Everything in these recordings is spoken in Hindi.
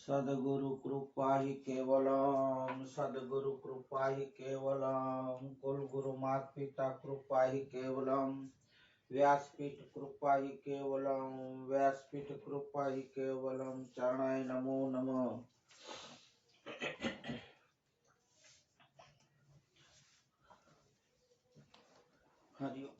सद्गुरु कृपा ही केवलम, सद्गुरु कृपा ही केवलम, कुल गुरु माता पिता कृपा ही केवलम, व्यासपीठ कृपा ही केवलम, व्यासपीठ कृपा ही केवलम। चरणाय नमो नमः। हरि ओम।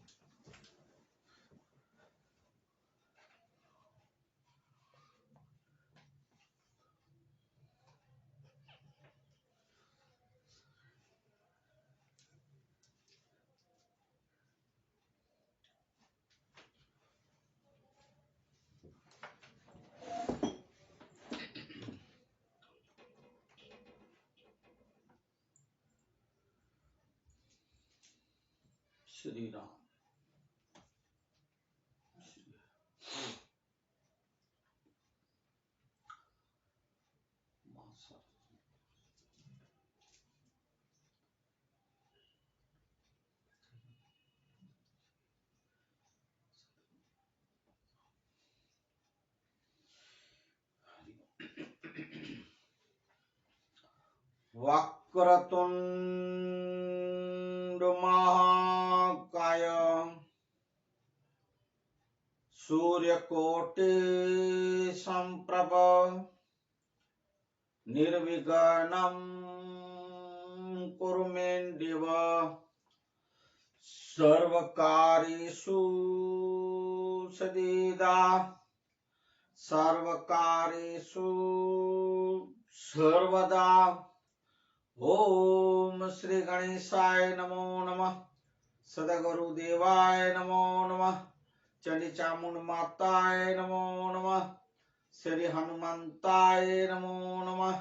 श्री राम। वक्रतुंड महाकाय सूर्यकोटि संप्रभ निर्विघ्नं कुरु मे देव। सर्वकार्येषु सदा सर्वकार्येषु सर्वदा। ओम श्री गणेशाय नमो नमः, सद्गुरुदेवाय नमो नमः, चंडी चामुंड माताय नमो नमः, श्री हनुमंताय नमो नमः,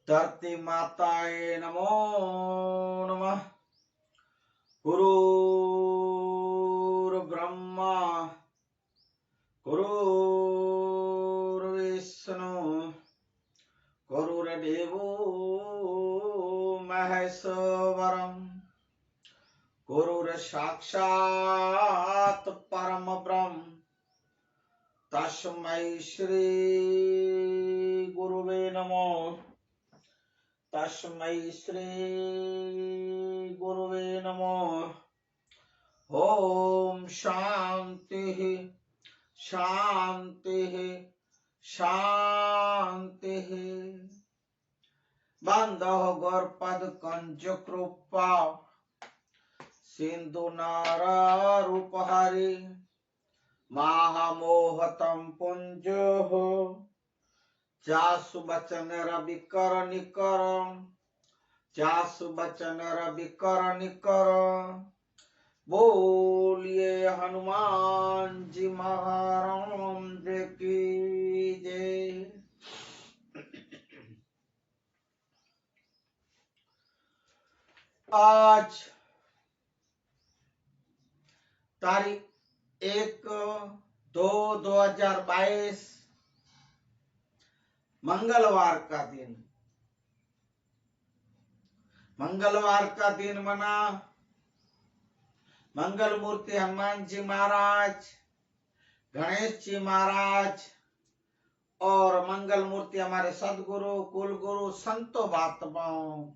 धरती माताय नमो नमः। गुरुर्ब्रह्मा गुरुर्विष्णु गुरुर्देवो महेश्वरम्, गुरुर्साक्षात् परम ब्रह्म, तस्मै श्री गुरुवे नमो, तस्मै श्री गुरुवे नमो। ओम शांति शांति शांति। बंधो गौरपद कंज कृपा सिंधु नारा रूपहरि, महामोहतम पुंजो जासु बचन रवि कर निकर, जासु बचन रवि कर निकर। बोलिए हनुमान जी महाराज की जय। आज तारीख 1/2/2022 मंगलवार का दिन। मंगलवार का दिन मना मंगल मूर्ति हनुमान जी महाराज, गणेश जी महाराज और मंगल मूर्ति हमारे सदगुरु कुल गुरु संतो महात्माओं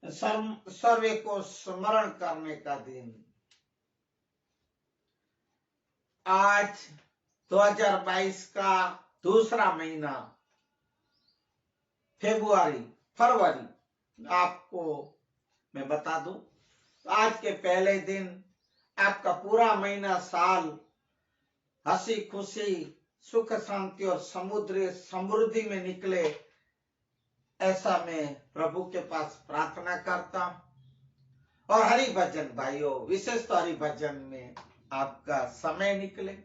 सर्वे को स्मरण करने का दिन। आज 2022 का दूसरा महीना फरवरी आपको मैं बता दूं, आज के पहले दिन आपका पूरा महीना साल हंसी खुशी सुख शांति और समृद्धि में निकले, ऐसा मैं प्रभु के पास प्रार्थना करता हूं। और हरि भजन भाइयों, विशेष तो हरि भजन में आपका समय निकले।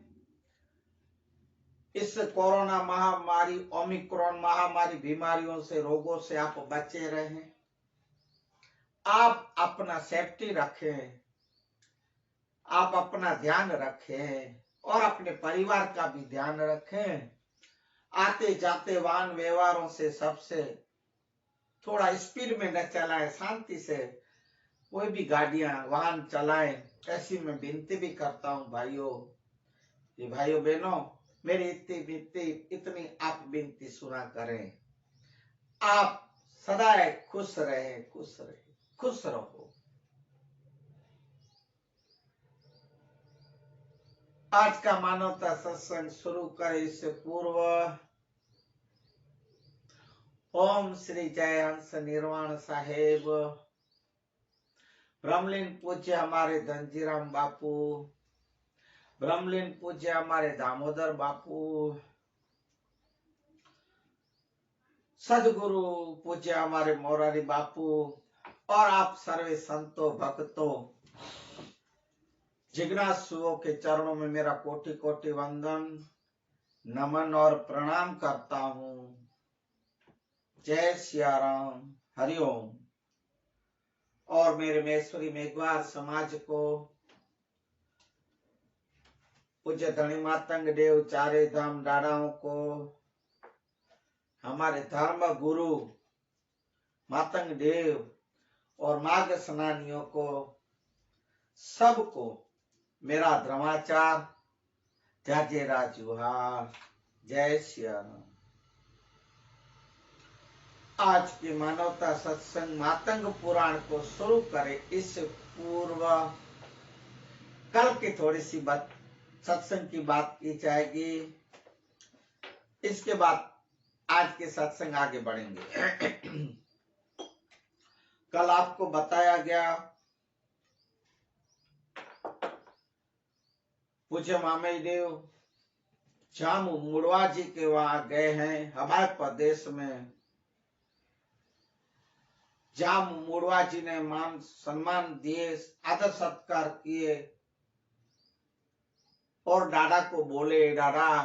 इस कोरोना महामारी, ओमिक्रॉन महामारी बीमारियों से, रोगों से आप बचे रहें। आप अपना सेफ्टी रखें, आप अपना ध्यान रखें और अपने परिवार का भी ध्यान रखें। आते जाते वाहन व्यवहारों से सबसे थोड़ा स्पीड में न चलाएं, शांति से कोई भी गाड़ियां वाहन चलाएं, ऐसी मैं विनती भी करता हूं भाइयों। ये भाइयों बहनों, मेरी इतनी आप विनती सुना करें। आप सदा खुश रहे, खुश रहे, खुश रहो। आज का मानवता सत्संग शुरू करे इससे पूर्व ओम श्री जयहंस निर्वाण साहेब, ब्रह्मलीन पूज्य हमारे धनजीराम बापू, ब्रह्मलीन पूज्य हमारे दामोदर बापू, सदगुरु पूज्य हमारे मोरारी बापू और आप सर्वे संतों भक्तों जिज्ञासुओं के चरणों में मेरा कोटि कोटि वंदन, नमन और प्रणाम करता हूँ। जय सिया राम, हरिओम। और मेरे महेश्वरी मेघवार समाज को, पूज्य धनी मातंग देव चारे धाम डाड़ाओं को, हमारे धर्म गुरु मातंग देव और मार्ग स्नानियों को, सबको मेरा द्रमाचार जाजेरा जुहार। जय श्री राम। आज की मानवता सत्संग मातंग पुराण को शुरू करें इस पूर्व कल की थोड़ी सी बात सत्संग की बात की जाएगी। इसके बाद आज के सत्संग आगे बढ़ेंगे। कल आपको बताया गया पूज्य मामई देव जामू मुड़वा जी के वहां गए हैं हमारे प्रदेश में। जामू मुड़वा जी ने मान सम्मान दिए, आदर सत्कार किए और डाडा को बोले, डाडा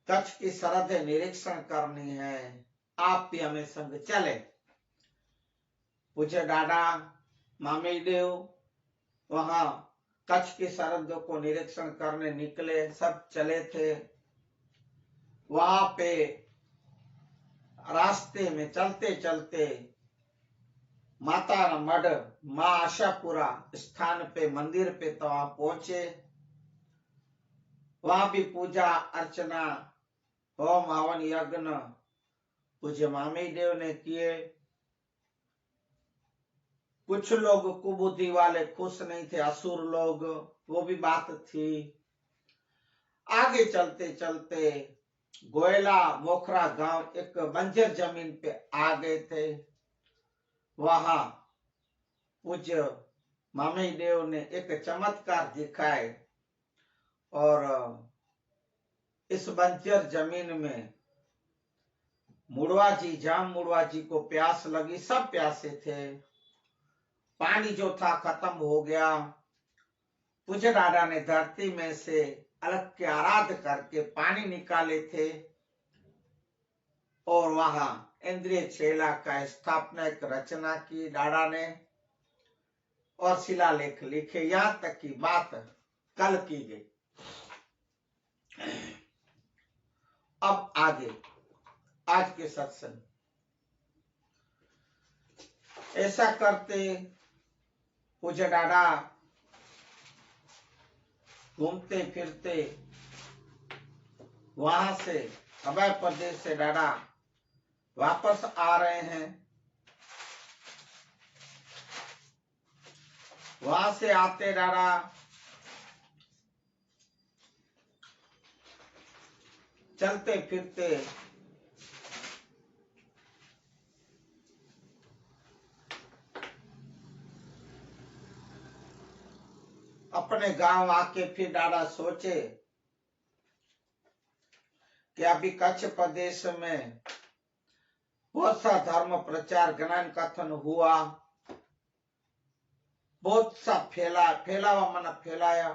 कच्छ की सरहद निरीक्षण करनी है, आप भी हमें संग चले। पूछे डाडा मामी देव वहां कच्छ की सरहदों को निरीक्षण करने निकले, सब चले थे। वहां पे रास्ते में चलते चलते माता मढ़ मां आशापुरा स्थान पे मंदिर पे तो वहां पहुंचे। वहां भी पूजा अर्चना होम हवन यज्ञ पूज्य मामी देव ने किए। कुछ लोग कुबुद्धि वाले खुश नहीं थे, असुर लोग, वो भी बात थी। आगे चलते चलते गोयला मोखरा गांव एक बंजर जमीन पे आ गए थे। वहां पूज्य मामी देव ने एक चमत्कार दिखाए और इस बंजर जमीन में मुड़वा जी, जाम मुड़वा जी को प्यास लगी, सब प्यासे थे। पानी जो था खत्म हो गया। पूज्य दादा ने धरती में से अलग के आराध करके पानी निकाले थे और वहां इंद्रिय छेला का स्थापना एक रचना की दादा ने और शिलालेख लिखे। यहां तक की बात कल की गई। अब आगे आज के सत्संग। ऐसा करते पूज्य दादा घूमते फिरते वहां से हवाई प्रदेश से दादा वापस आ रहे हैं। वहां से आते दादा चलते फिरते अपने गांव आके फिर दादा सोचे कि अभी कच्छ प्रदेश में बहुत सा धर्म प्रचार ज्ञान कथन हुआ, बहुत सा फैलावा मन फैलाया।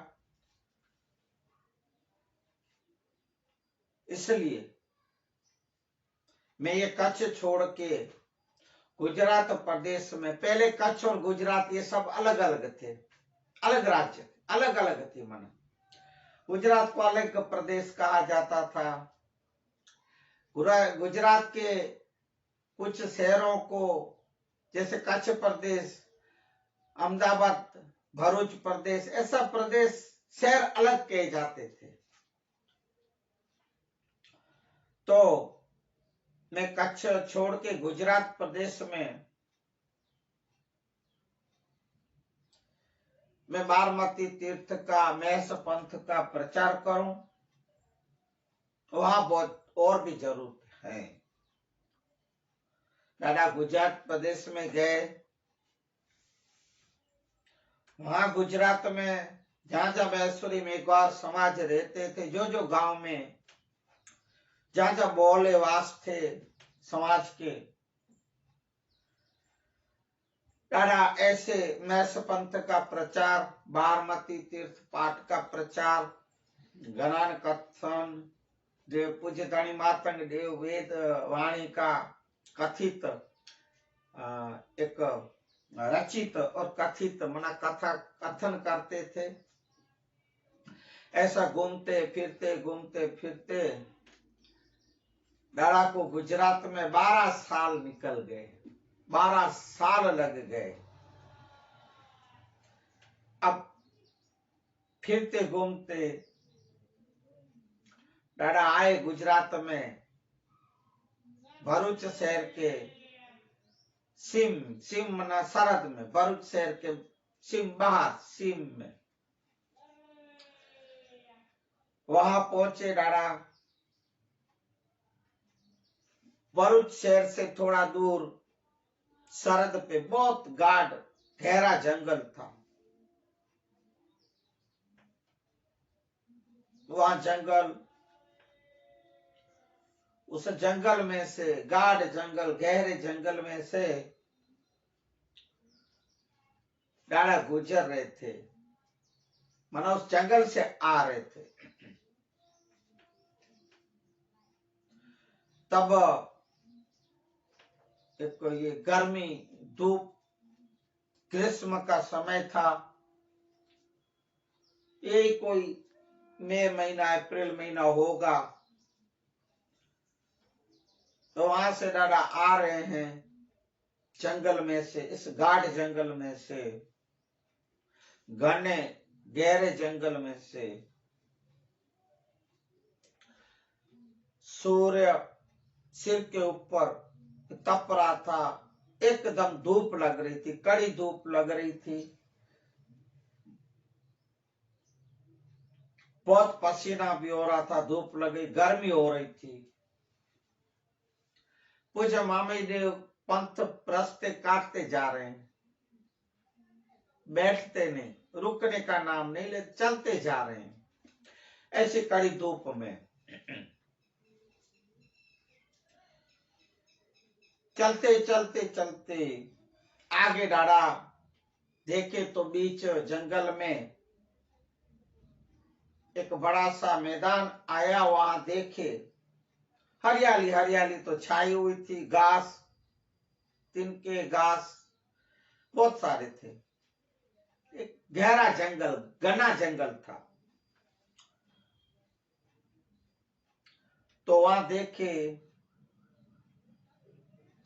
इसलिए मैं ये कच्छ छोड़ के गुजरात प्रदेश में, पहले कच्छ और गुजरात ये सब अलग अलग थे, अलग राज्य, अलग अलग थे। मन गुजरात को अलग प्रदेश कहा जाता था। गुजरात के कुछ शहरों को जैसे कच्छ प्रदेश, अहमदाबाद, भरूच प्रदेश, ऐसा प्रदेश शहर अलग कहे जाते थे। तो मैं कच्छ छोड़ के गुजरात प्रदेश में मैं बारमती तीर्थ का, महस पंथ का प्रचार करूं, वहां बहुत और भी जरूरत है। दादा गुजरात प्रदेश में गए, वहां गुजरात में जहां जहां महेश्वरी मेघवार समाज रहते थे, जो जो गांव में जहां जहां बोले वास थे समाज के, दादा ऐसे महस पंथ का प्रचार, बारमती तीर्थ पाठ का प्रचार, गणान कथन, देव पूज्य धनी मातंग देव वेद वाणी का कथित एक रचित और कथित मना कथा कथन करते थे। ऐसा घूमते फिरते दादा को गुजरात में 12 साल निकल गए, 12 साल लग गए। अब फिरते घूमते दादा आए गुजरात में, भरूच शहर के सिम मना सरहद में, भरूच शहर के सिम बाहर सिम में वहां पहुंचे दादा। भरूच शहर से थोड़ा दूर सरहद पे बहुत गाढ़ गहरा जंगल था। वहां जंगल, उस जंगल में से, गाढ़ जंगल, गहरे जंगल में से दादा गुजर रहे थे, मानो उस जंगल से आ रहे थे। तब एक ये गर्मी, धूप, ग्रीष्म का समय था, यही कोई मई महीना, अप्रैल महीना होगा। तो वहां से दादा आ रहे हैं जंगल में से, इस गाढ़ जंगल में से, घने गहरे जंगल में से। सूर्य सिर के ऊपर तप रहा था, एकदम धूप लग रही थी, कड़ी धूप लग रही थी, बहुत पसीना भी हो रहा था, धूप लगी, गर्मी हो रही थी। पूज्य मामी देव पंथ रस्ते काटते जा रहे हैं, बैठते नहीं, रुकने का नाम नहीं ले, चलते जा रहे हैं ऐसी कड़ी धूप में। चलते चलते चलते आगे दादा देखे तो बीच जंगल में एक बड़ा सा मैदान आया। वहां देखे हरियाली हरियाली तो छाई हुई थी, घास, तिनके घास बहुत सारे थे। एक गहरा जंगल, घना जंगल था। तो वहां देखे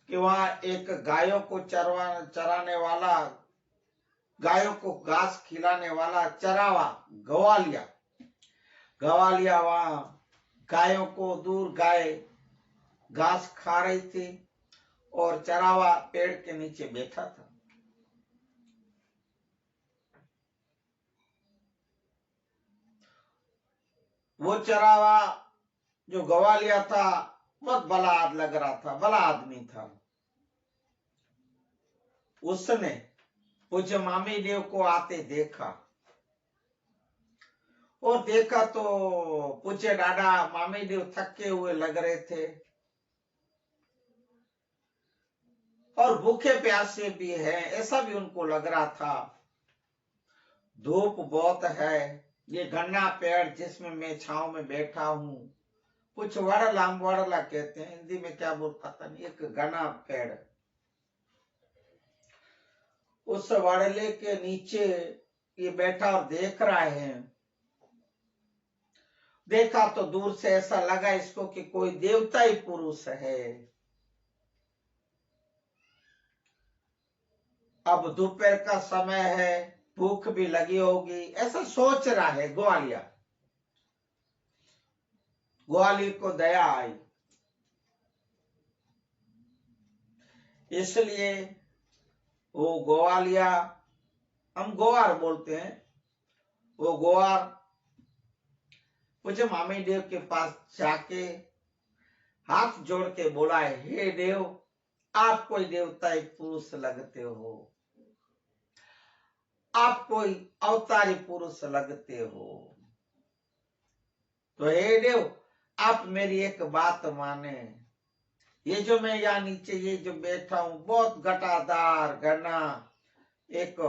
कि वहां एक गायों को चराने वाला, गायों को घास खिलाने वाला चरावा, गवालिया वहां गायों को, दूर गाय घास खा रही थी और चरावा पेड़ के नीचे बैठा था। वो चरावा जो गवालिया था बहुत भला लग रहा था, भला आदमी था। उसने पूज्य मामी देव को आते देखा और देखा तो पूज्य दादा मामी देव थके हुए लग रहे थे और भूखे प्यासे भी हैं, ऐसा भी उनको लग रहा था। धूप बहुत है, ये घना पेड़ जिसमें मैं छांव में बैठा हूं, कुछ वड़ला कहते हैं, हिंदी में क्या बोल पता नहीं, एक घना पेड़, उस वड़ले के नीचे ये बैठा और देख रहा है। देखा तो दूर से ऐसा लगा इसको कि कोई देवता ही पुरुष है। अब दोपहर का समय है, भूख भी लगी होगी, ऐसा सोच रहा है ग्वालियर। ग्वालियर को दया आई, इसलिए वो ग्वालिया, हम ग्वार बोलते हैं, वो ग्वार पूछे मामी देव के पास जाके हाथ जोड़ के बोला है, हे देव, आप कोई देवता पुरुष लगते हो, आप कोई अवतारी पुरुष लगते हो, तो हे देव आप मेरी एक बात माने, ये जो मैं यहाँ नीचे ये जो बैठा हूं बहुत घटादार घना एक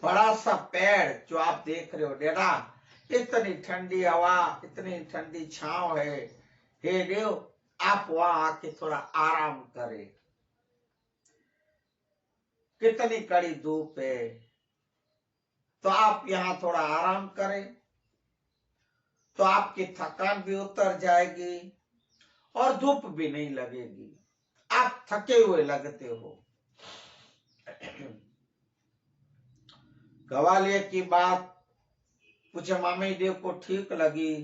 बड़ा सा पेड़ जो आप देख रहे हो डेरा, इतनी ठंडी हवा, इतनी ठंडी छांव है, हे देव आप वहां आके थोड़ा आराम करें, कितनी कड़ी धूप है, तो आप यहाँ थोड़ा आराम करें तो आपकी थकान भी उतर जाएगी और धूप भी नहीं लगेगी, आप थके हुए लगते हो। ग्वालियर की बात पूछे मामी देव को ठीक लगी,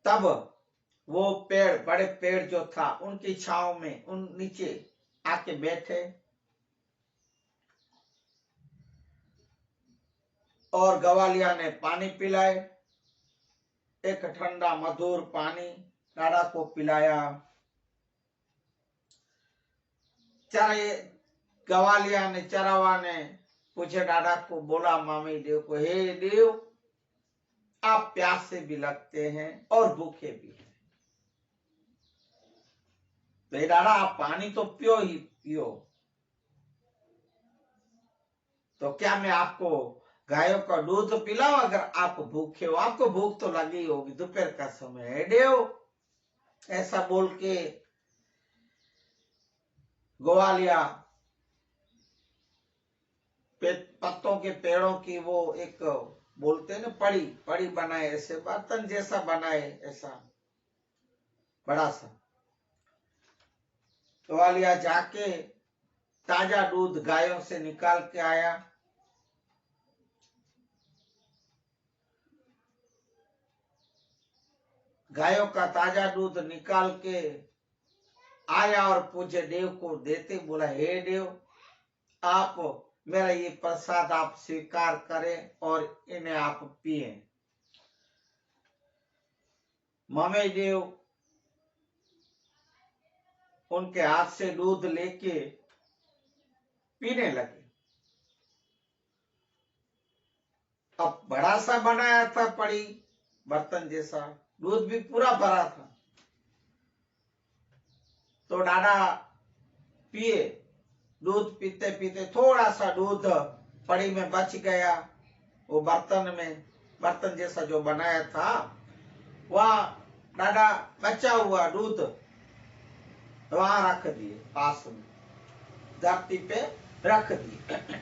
तब वो पेड़, बड़े पेड़ जो था उनकी छांव में उन नीचे आके बैठे और ग्वालियर ने पानी पिलाए, एक ठंडा मधुर पानी डाड़ा को पिलाया। ग्वालियर ने, चरावा ने पूछे डाड़ा को, बोला मामी देव को, हे देव आप प्यासे भी लगते हैं और भूखे भी हैं, तो डाड़ा आप पानी तो पियो ही पियो, तो क्या मैं आपको गायों का दूध पिलाओ अगर आप भूखे हो, आपको भूख तो लगी होगी, दोपहर का समय है देव। ऐसा बोल के ग्वालियर पत्तों के पेड़ों की वो एक बोलते हैं ना पड़ी, पड़ी बनाए, ऐसे बर्तन जैसा बनाए, ऐसा बड़ा सा, ग्वालियर जाके ताजा दूध गायों से निकाल के आया, गायों का ताजा दूध निकाल के आया और पूज्य देव को देते बोला, हे देव आप मेरा ये प्रसाद आप स्वीकार करें और इन्हें आप पिए। मामे देव उनके हाथ से दूध लेके पीने लगे। अब बड़ा सा बनाया था पड़ी बर्तन जैसा, दूध भी पूरा भरा था, तो डाड़ा पिए, दूध पीते पीते थोड़ा सा दूध पड़ी में बच गया, वो बर्तन में, बर्तन जैसा जो बनाया था वह डाड़ा बचा हुआ दूध वहां रख दिए, पास में धरती पे रख दिए।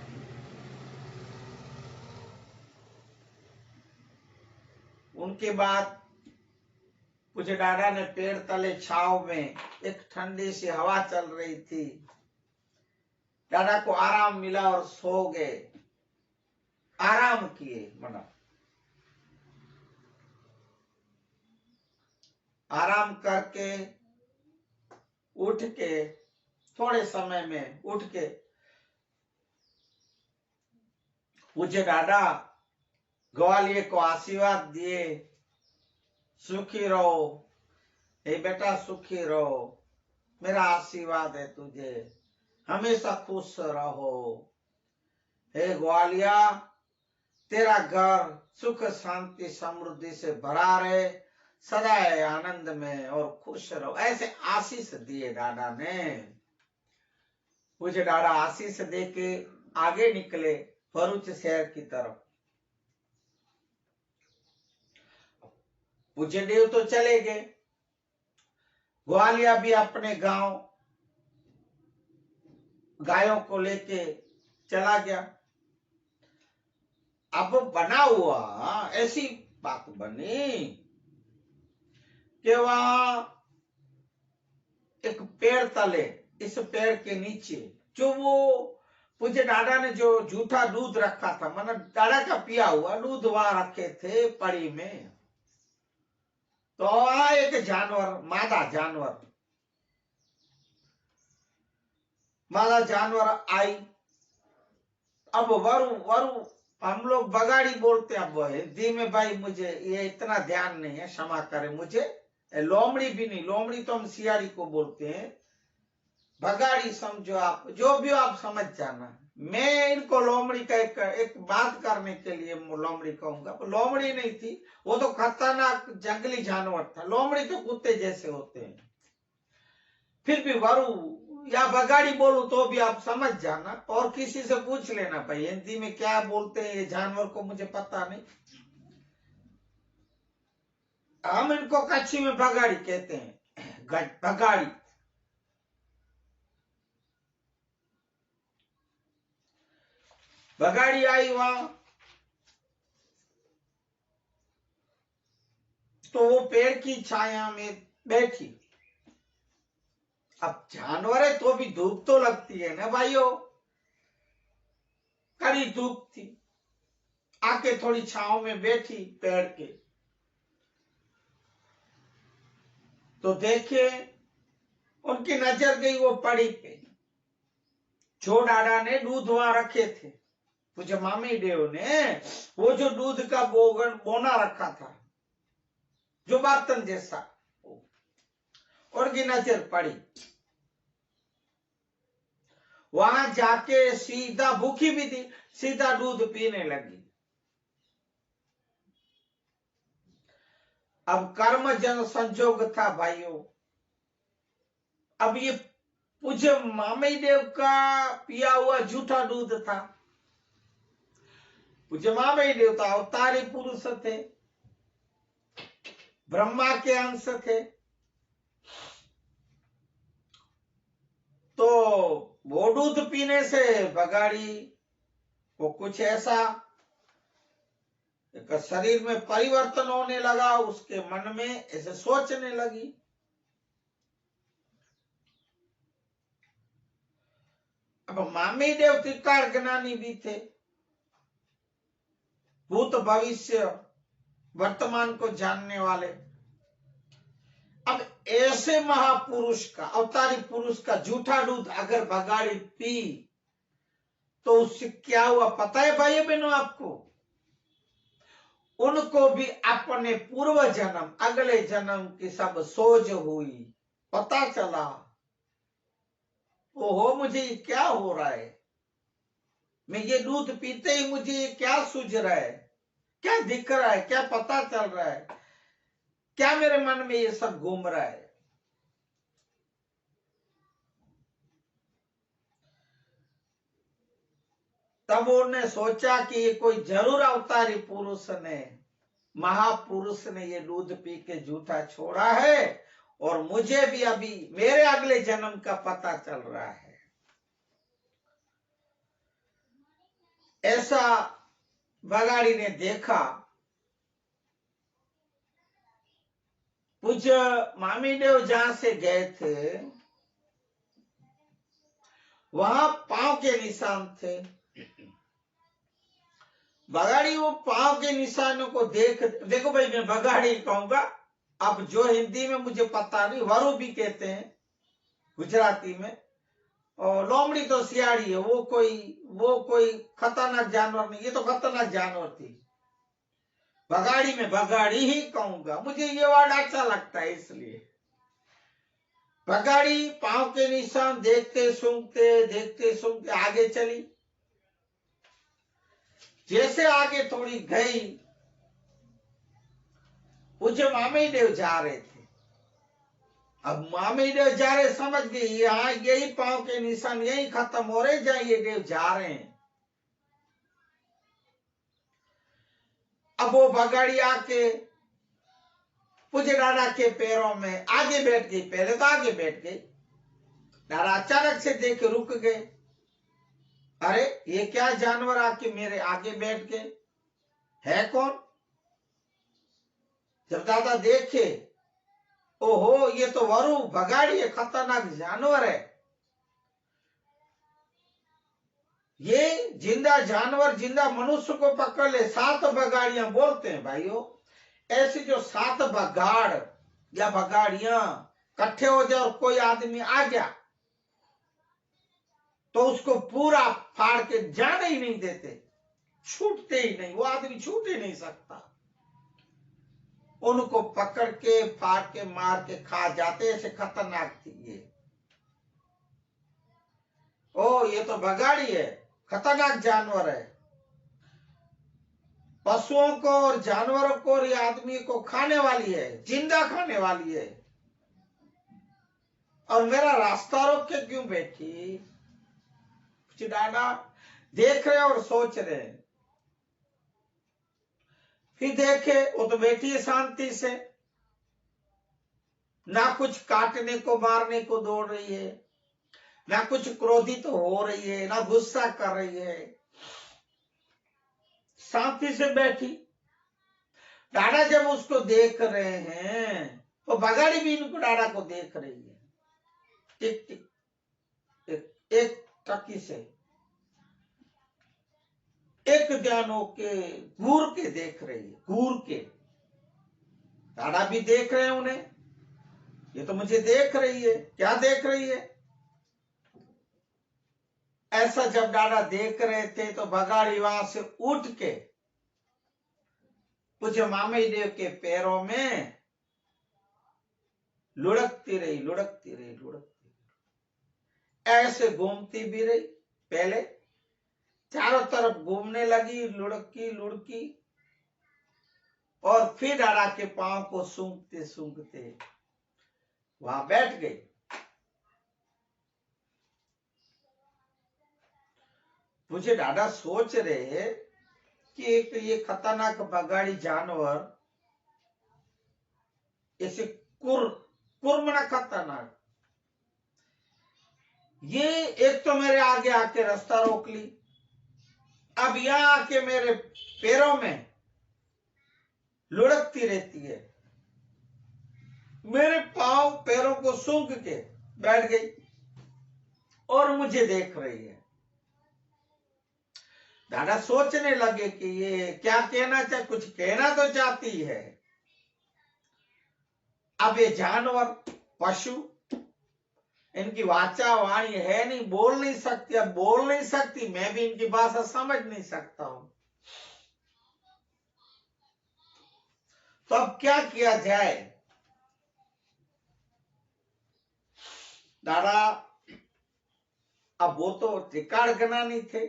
उनके बाद कुछ डाड़ा ने पेड़ तले छाव में, एक ठंडी सी हवा चल रही थी, डाड़ा को आराम मिला और सो गए, आराम किए, मना आराम करके उठ के थोड़े समय में उठ के पूछे डाड़ा ग्वालियर को आशीर्वाद दिए, सुखी रहो, हे बेटा सुखी रहो, मेरा आशीर्वाद है तुझे, हमेशा खुश रहो, हे ग्वालियर तेरा घर सुख शांति समृद्धि से भरा रहे, सदा आनंद में और खुश रहो, ऐसे आशीष दिए डाड़ा ने। पूछे डाड़ा आशीष देके आगे निकले भरूच शहर की तरफ। पूछे देव तो चले गए, ग्वालियर भी अपने गांव गायों को लेके चला गया। अब बना हुआ ऐसी बात बनी कि वहां एक पेड़ तले, इस पेड़ के नीचे जो वो पूज्य डाड़ा ने जो झूठा दूध रखा था, मतलब डाड़ा का पिया हुआ दूध वहां रखे थे पड़ी में, तो वहां एक जानवर, मादा जानवर माला जानवर आई। अब वरु वरु हम लोग बगाड़ी बोलते हैं। अब हिंदी में भाई मुझे ये इतना ध्यान नहीं है, क्षमा करें मुझे। लोमड़ी भी नहीं, लोमड़ी तो हम सियारी को बोलते हैं, बगाड़ी समझो आप, जो भी हो आप समझ जाना। मैं इनको लोमड़ी का एक बात करने के लिए लोमड़ी कहूंगा। लोमड़ी नहीं थी, वो तो खतरनाक जंगली जानवर था। लोमड़ी तो कुत्ते जैसे होते हैं। फिर भी वरु या बगाड़ी बोलूं तो भी आप समझ जाना, और किसी से पूछ लेना भाई हिंदी में क्या बोलते हैं ये जानवर को, मुझे पता नहीं। हम इनको कच्छी में बगाड़ी कहते हैं, बगाड़ी। बगाड़ी आई वहां, तो वो पेड़ की छाया में बैठी। अब जानवर है तो भी धूप तो लगती है ना भाइयों, कड़ी धूप थी। आके थोड़ी छांव में बैठी पेड़ के, तो देखे उनकी नजर गई वो पड़ी पे। जो डाडा ने दूध वहां रखे थे, पूछे मामी देव ने वो जो दूध का बोना रखा था, जो बर्तन जैसा, उनकी नजर पड़ी। वहां जाके सीधा, भूखी भी थी, सीधा दूध पीने लगी। अब कर्म जन संजोग था भाइयों। अब ये पूज्य मामी देव का पिया हुआ झूठा दूध था। पूज्य मामी देव तो अवतारी पुरुष थे, ब्रह्मा के अंश थे, तो वो दूध पीने से बगाड़ी को कुछ ऐसा एक शरीर में परिवर्तन होने लगा, उसके मन में ऐसे सोचने लगी। अब मामी देव त्रिकाल ज्ञानी भी थे, भूत भविष्य वर्तमान को जानने वाले। अब ऐसे महापुरुष का, अवतारी पुरुष का झूठा दूध अगर बगाड़ी पी तो उससे क्या हुआ पता है भाई बहनों आपको? उनको भी अपने पूर्व जन्म, अगले जन्म की सब सोच हुई, पता चला ओहो मुझे क्या हो रहा है, मैं ये दूध पीते ही मुझे क्या सूझ रहा है, क्या दिख रहा है, क्या पता चल रहा है, क्या मेरे मन में ये सब घूम रहा है। तब उन्होंने सोचा कि ये कोई जरूर अवतारी पुरुष ने, महापुरुष ने ये दूध पी के झूठा छोड़ा है, और मुझे भी अभी मेरे अगले जन्म का पता चल रहा है। ऐसा बगाड़ी ने देखा। पूज्य मामी देव जहां से गए थे वहां पांव के निशान थे। बगाड़ी वो पांव के निशानों को देखो भाई, मैं बगाड़ी कहूंगा, अब जो हिंदी में मुझे पता नहीं, वरु भी कहते हैं गुजराती में, और लोमड़ी तो सियाड़ी है। वो कोई खतरनाक जानवर नहीं, ये तो खतरनाक जानवर थी। बगाड़ी में बगाड़ी ही कहूंगा, मुझे ये वर्ड अच्छा लगता है इसलिए। बगाड़ी पांव के निशान देखते सूंघते आगे चली। जैसे आगे थोड़ी गई, पूज्य मामी देव जा रहे थे। अब मामी देव जा रहे, समझ गई यहाँ यही पांव के निशान यही खत्म हो रहे, जहां ये देव जा रहे हैं। अब वो बगाड़ी आके पूज्य दादा के पैरों में आगे बैठ गई। पहले तो आगे बैठ गई, दादा अचानक से देख रुक गए। अरे ये क्या जानवर आके मेरे आगे बैठ गए, है कौन? जब दादा देखे, ओहो ये तो वरु बगाड़ी है, खतरनाक जानवर है। ये जिंदा जानवर जिंदा मनुष्य को पकड़ ले। 7 बगाड़ियां बोलते हैं भाइयों, ऐसी जो 7 बगाड़ या बगाड़ियां इकट्ठे हो जाए और कोई आदमी आ गया, तो उसको पूरा फाड़ के जाने ही नहीं देते, छूटते ही नहीं, वो आदमी छूट ही नहीं सकता। उनको पकड़ के फाड़ के मार के खा जाते, ऐसे खतरनाक थी ये। ओ ये तो बगाड़ी है, खतरनाक जानवर है, पशुओं को और जानवरों को और ये आदमी को खाने वाली है, जिंदा खाने वाली है। और मेरा रास्ता रोक के क्यों बैठी? चिड़ाना देख रहे और सोच रहे। फिर देखे वो तो बैठी है शांति से, ना कुछ काटने को मारने को दौड़ रही है, ना कुछ क्रोधित हो रही है, ना गुस्सा कर रही है, शांति से बैठी। डाड़ा जब उसको देख रहे हैं तो बगाड़ी भी इनको डाड़ा को देख रही है, टिक टिक एक टकी से, एक ध्यान होके घूर के देख रही है, घूर के। डाड़ा भी देख रहे हैं उन्हें, ये तो मुझे देख रही है, क्या देख रही है? ऐसा जब डाड़ा देख रहे थे तो बगाड़ी वहां से उठ के पूज्य मामे देव के पैरों में लुढ़कती रही, लुढ़कती रही, लुढ़कती रही, ऐसे घूमती भी रही। पहले चारों तरफ घूमने लगी, लुढ़की लुढ़की, और फिर डाड़ा के पांव को सूंघते सूंघते वहां बैठ गई। मुझे डाड़ा सोच रहे कि एक ये खतरनाक बगाड़ी जानवर, ऐसे कुर्मना खतरनाक, ये एक तो मेरे आगे आके रास्ता रोक ली, अब यहां आके मेरे पैरों में लुढ़कती रहती है, मेरे पांव पैरों को सूंघ के बैठ गई और मुझे देख रही है। दादा सोचने लगे कि ये क्या कहना चाहे, कुछ कहना तो चाहती है। अब ये जानवर पशु, इनकी वाचा वाणी है नहीं, बोल नहीं सकती, अब बोल नहीं सकती, मैं भी इनकी भाषा समझ नहीं सकता हूं, तो अब क्या किया जाए? दादा अब वो तो रिकॉर्ड करना नहीं थे,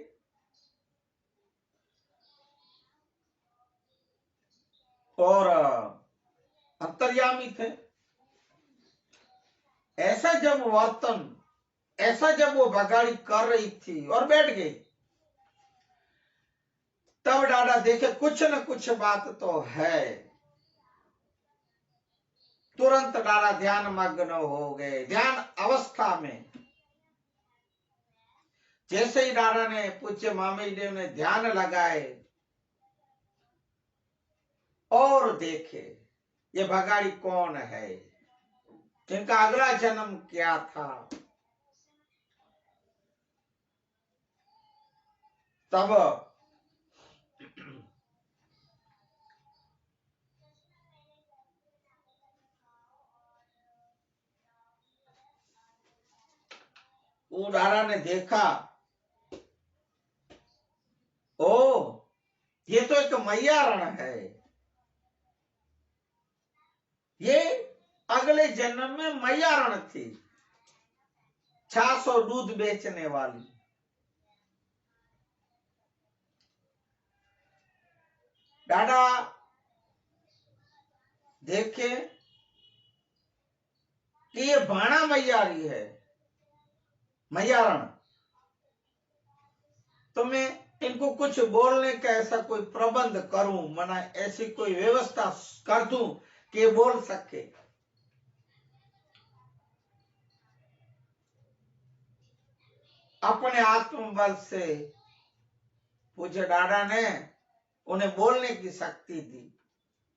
और अंतर्यामी थे। ऐसा जब वर्तन, ऐसा जब वो बगाड़ी कर रही थी और बैठ गई, तब डाडा देखे कुछ न कुछ बात तो है। तुरंत डाडा ध्यान मग्न हो गए, ध्यान अवस्था में। जैसे ही डाडा ने पूज्य मामे देव ने ध्यान लगाए और देखे ये बगाड़ी कौन है, इनका अगला जन्म क्या था, तब वो डाडा ने देखा, ओ ये तो एक मैयारण है, ये अगले जन्म में मैयारण थी, छाछ और दूध बेचने वाली। डाडा देखे कि ये भाणा मैयारी है, मैयारण, तो मैं इनको कुछ बोलने का ऐसा कोई प्रबंध करूं, मना ऐसी कोई व्यवस्था कर दूं कि बोल सके। अपने आत्मबल से पूज्य डाडा ने उन्हें बोलने की शक्ति दी,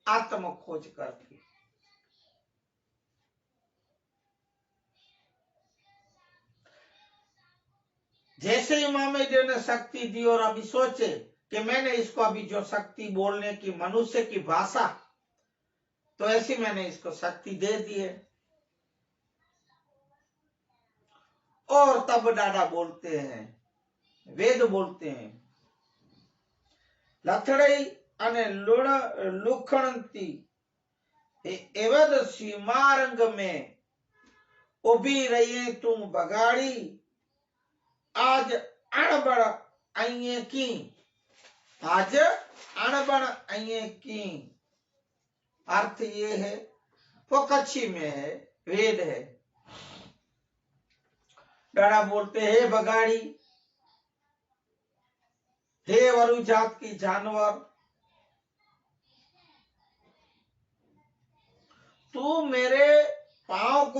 आत्म खोज करके। जैसे ही मामे देव ने शक्ति दी और अभी सोचे कि मैंने इसको अभी जो शक्ति बोलने की, मनुष्य की भाषा, तो ऐसी मैंने इसको शक्ति दे दी है। और तब डाडा बोलते हैं, वेद बोलते हैं, लथड़ई अने लुखणती एवद सीमारंग में उभी रही तुम बगाड़ी, आज अणबड़ अइए की, आज अणबड़ अइए की। अर्थ ये है, वो कच्छी में है, वेद है। डाड़ा बोलते हे बगाड़ी, हे वरु जात की जानवर, तू मेरे पांव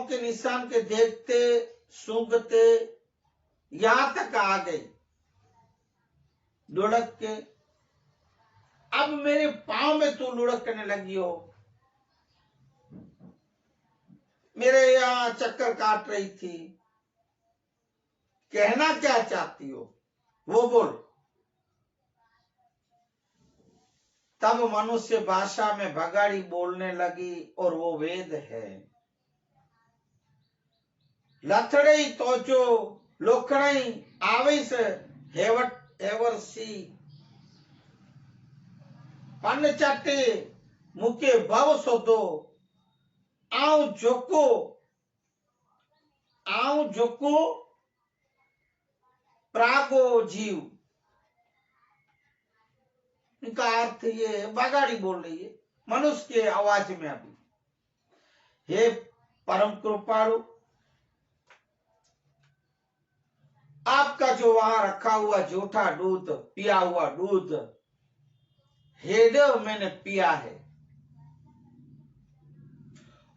के निशान के देखते सूंघते यहां तक आ गई लुढ़क के। अब मेरे पांव में तू लुढ़कने लगी हो, मेरे यहां चक्कर काट रही थी, कहना क्या चाहती हो वो बोल। तब मनुष्य भाषा में बगाड़ी बोलने लगी और वो वेद है। लथड़ई तोचो लोखड़ई आविस हेवरसी, पन चटे मुके भव सोधो, आऊ जोको प्रागो जीव। इनका अर्थ ये, बगाड़ी बोल रही है मनुष्य के आवाज में अभी, हे परम कृपालु, आपका जो वहां रखा हुआ जूठा दूध, पिया हुआ दूध, हेदेव मैंने पिया है,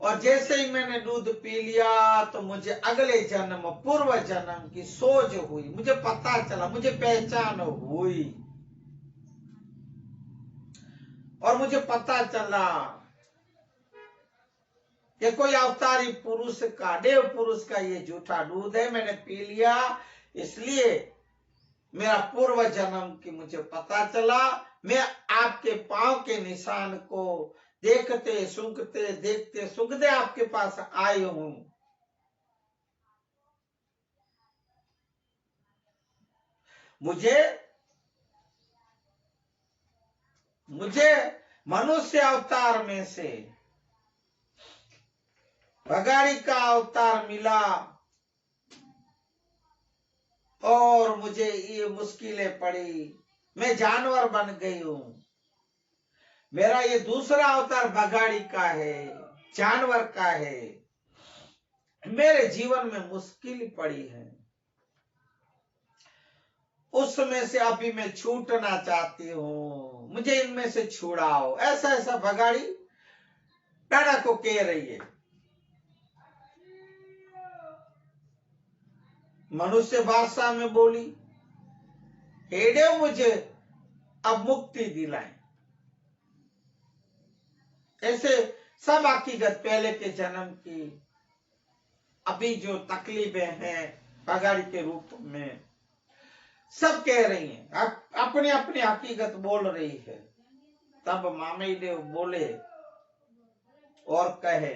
और जैसे ही मैंने दूध पी लिया तो मुझे अगले जन्म, पूर्व जन्म की सोच हुई, मुझे पता चला, मुझे पहचान हुई, और मुझे पता चला कि कोई अवतारी पुरुष का, देव पुरुष का ये जूठा दूध है, मैंने पी लिया, इसलिए मेरा पूर्व जन्म की मुझे पता चला। मैं आपके पांव के निशान को देखते सूंघते, देखते सूंघते आपके पास आई हूं। मुझे मनुष्य अवतार में से बगाड़ी का अवतार मिला, और मुझे ये मुश्किलें पड़ी, मैं जानवर बन गई हूं। मेरा ये दूसरा अवतार बगाड़ी का है, जानवर का है। मेरे जीवन में मुश्किल पड़ी है, उसमें से अभी मैं छूटना चाहती हूं, मुझे इनमें से छुड़ाओ। ऐसा ऐसा बगाड़ी डाड़ा को कह रही है। मनुष्य भाषा में बोली, हे देव, मुझे अब मुक्ति दिलाएं। ऐसे सब हकीकत पहले के जन्म की, अभी जो तकलीफें हैं बगाड़ी के रूप में, सब कह रही हैं, अपनी अपनी हकीकत बोल रही है। तब मामे देव बोले और कहे,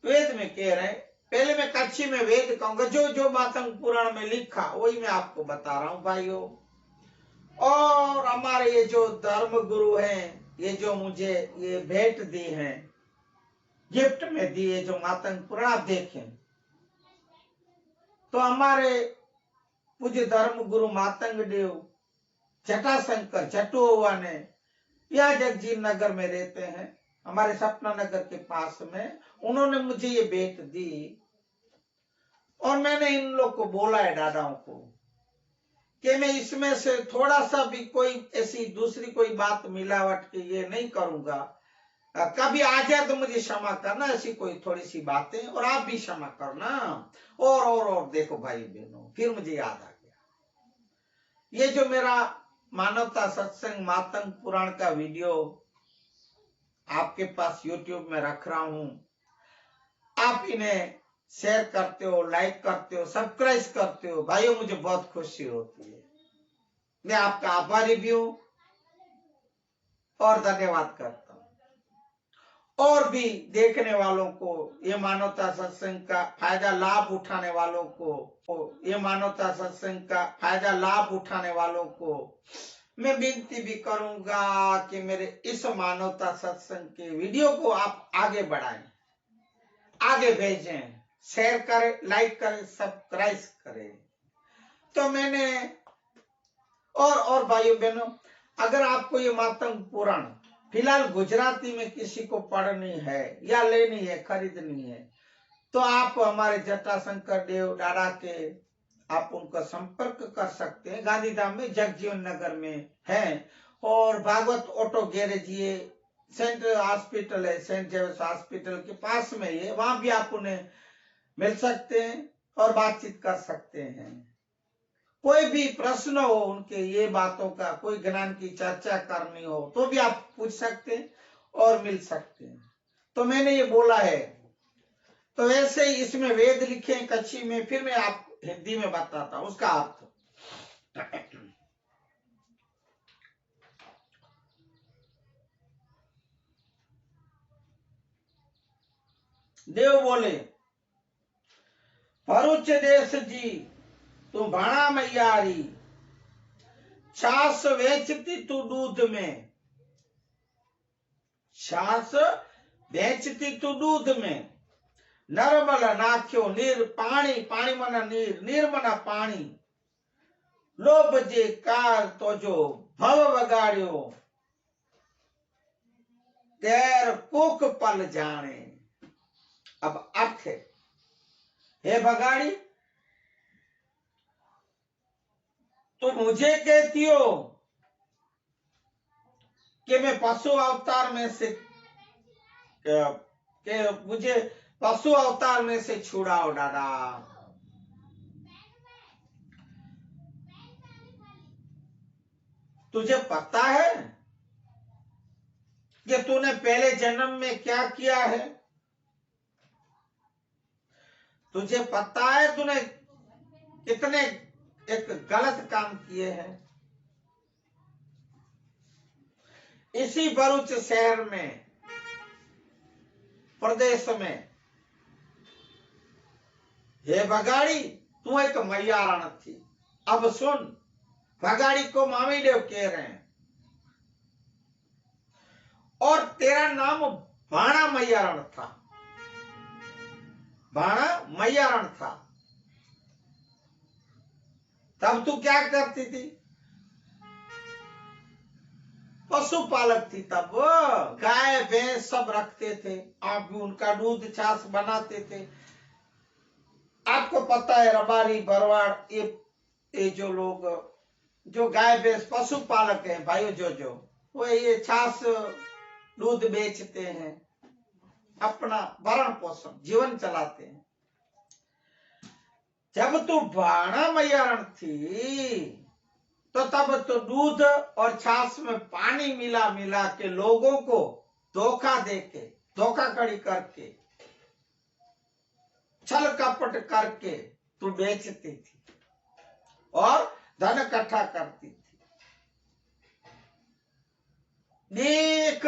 वेद में कह रहे, पहले मैं कच्छी में वेद कहूंगा, जो जो मातंग पुराण में लिखा वही मैं आपको बता रहा हूं भाइयों। और हमारे ये जो धर्म गुरु हैं, ये जो मुझे ये भेंट दी है, गिफ्ट में दी है, जो मातंग पुराण आप देखें, तो हमारे पूज्य धर्म गुरु मातंग देव जटाशंकर जटुआ ने, यह जगजीत नगर में रहते हैं, हमारे सपना नगर के पास में, उन्होंने मुझे ये भेंट दी। और मैंने इन लोग को बोला है, दादाओं को, कि मैं इसमें से थोड़ा सा भी कोई ऐसी दूसरी कोई बात मिलावट के ये नहीं करूंगा। कभी आ जाए तो मुझे क्षमा करना, ऐसी कोई थोड़ी सी बातें, और आप भी क्षमा करना। और देखो भाई बहनों, फिर मुझे याद आ गया, ये जो मेरा मानवता सत्संग मातंग पुराण का वीडियो आपके पास YouTube में रख रहा हूं, आप इन्हें शेयर करते हो, लाइक करते हो, सब्सक्राइब करते हो भाइयों, मुझे बहुत खुशी होती है। मैं आपका आभारी भी हूं और धन्यवाद करता हूं। और भी देखने वालों को, ये मानवता सत्संग का फायदा लाभ उठाने वालों को, ये मानवता सत्संग का फायदा लाभ उठाने वालों को मैं विनती भी करूंगा कि मेरे इस मानवता सत्संग के वीडियो को आप आगे बढ़ाएं, आगे भेजें, शेयर करें, लाइक करें, सब्सक्राइब करें। तो मैंने और भाइयों बहनों, अगर आपको ये मातंग पुराण फिलहाल गुजराती में किसी को पढ़नी है या लेनी है, खरीदनी है, तो आप हमारे जटाशंकर देव दादा के आप उनका संपर्क कर सकते हैं। गांधीधाम में जगजीवन नगर में है, और भागवत ऑटो गैरेज ये सेंट हॉस्पिटल है, सेंट जेवियर्स हॉस्पिटल के पास में ही है, वहां भी आप उन्हें मिल सकते हैं और बातचीत कर सकते हैं। कोई भी प्रश्न हो उनके ये बातों का, कोई ज्ञान की चर्चा करनी हो तो भी आप पूछ सकते हैं और मिल सकते हैं। तो मैंने ये बोला है, तो वैसे ही इसमें वेद लिखे हैं कच्छी में, फिर मैं आप हिंदी में बताता हूं उसका अर्थ। देव बोले, भरूच देश जी तू भाणा मैयारी, छाछ वेचती तू दूध में, छाछ वेचती तू दूध में, नरमल नाख्यो नीर पाणी, पाणी मना नीर, नीर मना पाणी, लोभ जे काल तो जो भव वगाड़ियो, तेर कुक पल जाने। अब अर्थ है, हे बगाड़ी, तो मुझे कहती हो कि मैं पशु अवतार में से कि मुझे पशु अवतार में से छुड़ाओ दादा। तुझे पता है कि तूने पहले जन्म में क्या किया है? तुझे पता है तूने कितने एक गलत काम किए हैं? इसी भरूच शहर में, प्रदेश में, हे बगाड़ी, तू एक मैयारण थी। अब सुन, बगाड़ी को मामी देव कह रहे हैं, और तेरा नाम भाणा मैयारण था, भाणा मैयारण था। तब तू क्या करती थी? पशुपालक थी। तब गाय भैंस सब रखते थे, आप भी उनका दूध छाछ बनाते थे। आपको पता है रबारी भरवाड़ ये जो लोग जो गाय भैंस पशुपालक हैं भाइयों, जो वो ये छाछ दूध बेचते हैं, अपना भरण पोषण जीवन चलाते हैं। जब तू भाणा मैयारण थी तो तब तो दूध और छाछ में पानी मिला मिला के लोगों को धोखा देके, धोखाधड़ी करके, छल कपट करके तू बेचती थी और धन इकट्ठा करती थी। एक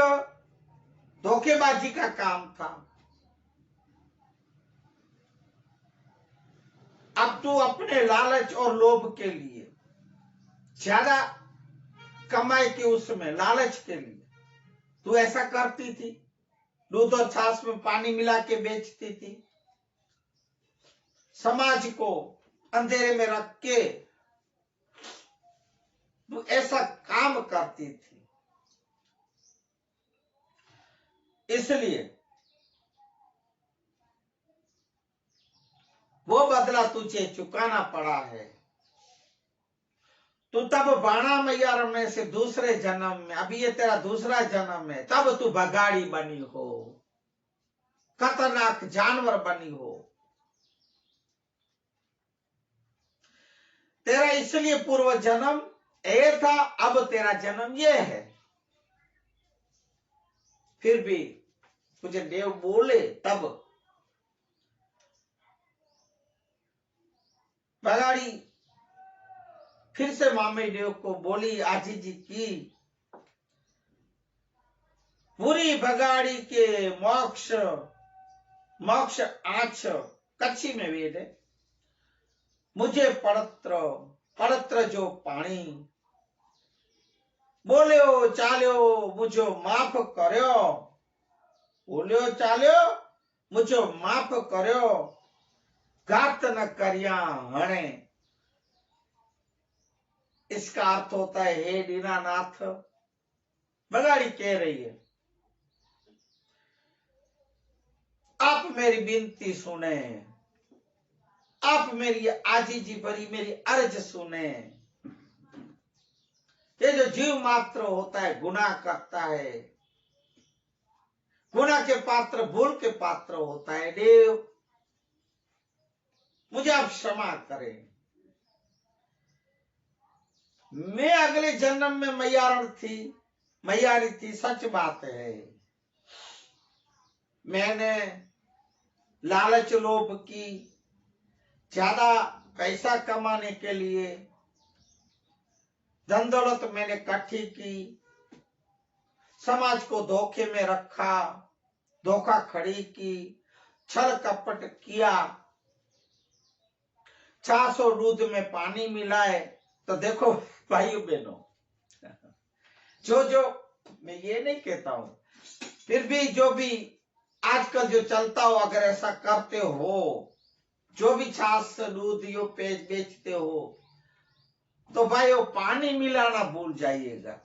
धोखेबाजी का काम था। अब तू अपने लालच और लोभ के लिए, ज्यादा कमाई के उसमें लालच के लिए तू ऐसा करती थी, दूध और छाछ में पानी मिला के बेचती थी, समाज को अंधेरे में रख के तू ऐसा काम करती थी। इसलिए वो बदला तुझे चुकाना पड़ा है। तू तब बाणा मैयारण में से दूसरे जन्म में, अभी ये तेरा दूसरा जन्म है, तब तू बगाड़ी बनी हो, खतरनाक जानवर बनी हो। तेरा इसलिए पूर्व जन्म ये था, अब तेरा जन्म ये है। फिर भी तुझे देव बोले, तब बगाड़ी फिर से मामे देव को बोली, आजी जी की, पूरी बगाड़ी के मोक्ष मोक्ष आछ कच्छी में वेद है। मुझे पड़त्र पड़त्र जो पानी बोलियो चालियो मुझो माफ कर्यो, बोलियो चालियो मुझो माफ कर्यो, घात न करिया हणे। इसका अर्थ होता है, हे दीनानाथ, बगाड़ी कह रही है, आप मेरी विनती सुने, आप मेरी आजीजी भरी मेरी अर्ज सुने। ये जो जीव मात्र होता है गुनाह करता है, गुनाह के पात्र भूल के पात्र होता है, देव मुझे आप क्षमा करें। मैं अगले जन्म में मैयारी थी, सच बात है। मैंने लालच लोभ की, ज्यादा पैसा कमाने के लिए धन दौलत मैंने इकट्ठी की, समाज को धोखे में रखा, धोखा खड़ी की, छल कपट किया, 400 दूध में पानी मिलाए। तो देखो भाइयों बहनों, जो मैं ये नहीं कहता हूं, फिर भी जो भी आजकल जो चलता हो, अगर ऐसा करते हो, जो भी छाछ दूध यो बेचते हो, तो भाई वो पानी मिलाना भूल जाइएगा।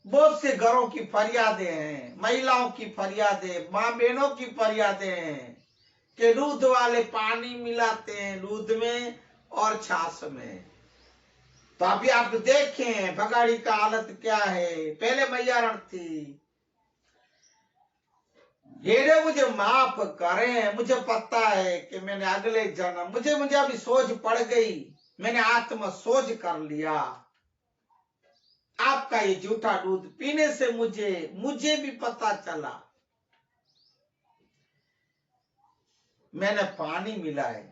बहुत से घरों की फरियादें हैं, महिलाओं की फरियादें, माँ बहनों की फरियादें हैं कि दूध वाले पानी मिलाते हैं दूध में और छाछ में। तो अभी आप देखें बगाड़ी का हालत क्या है। पहले मैयारण थी, ये मुझे माफ करें, मुझे पता है कि मैंने अगले जन्म, मुझे अभी सोच पड़ गई, मैंने आत्म सोच कर लिया। आपका ये झूठा दूध पीने से मुझे भी पता चला, मैंने पानी मिलाए,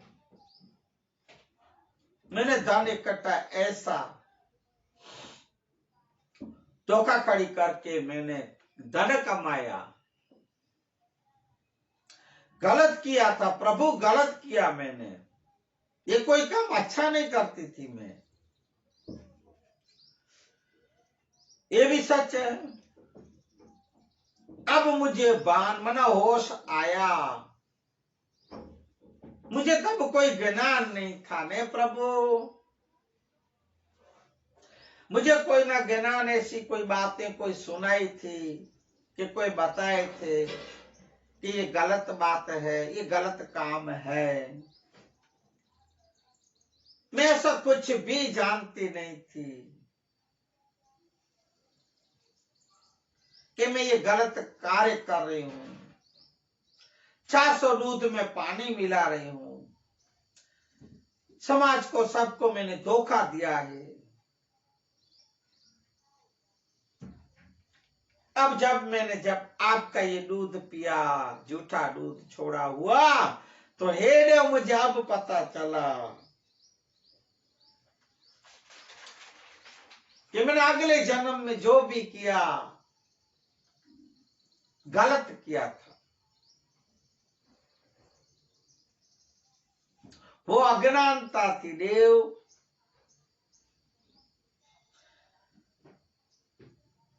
मैंने धन इकट्ठा ऐसा धोखाधड़ी करके मैंने धन कमाया, गलत किया था प्रभु, गलत किया मैंने। ये कोई काम अच्छा नहीं करती थी मैं, ये भी सच है। अब मुझे बान मना होश आया, मुझे तब कोई ज्ञान नहीं था ने प्रभु, मुझे कोई ना ज्ञान, ऐसी कोई बातें कोई सुनाई थी कि कोई बताए थे कि ये गलत बात है, ये गलत काम है। मैं ऐसा कुछ भी जानती नहीं थी कि मैं ये गलत कार्य कर रही हूं, 400 दूध में पानी मिला रही हूं, समाज को सबको मैंने धोखा दिया है। अब जब आपका ये दूध पिया, झूठा दूध छोड़ा हुआ, तो हे देव मुझे अब पता चला कि मैंने अगले जन्म में जो भी किया गलत किया था। वो अज्ञानता थी देव,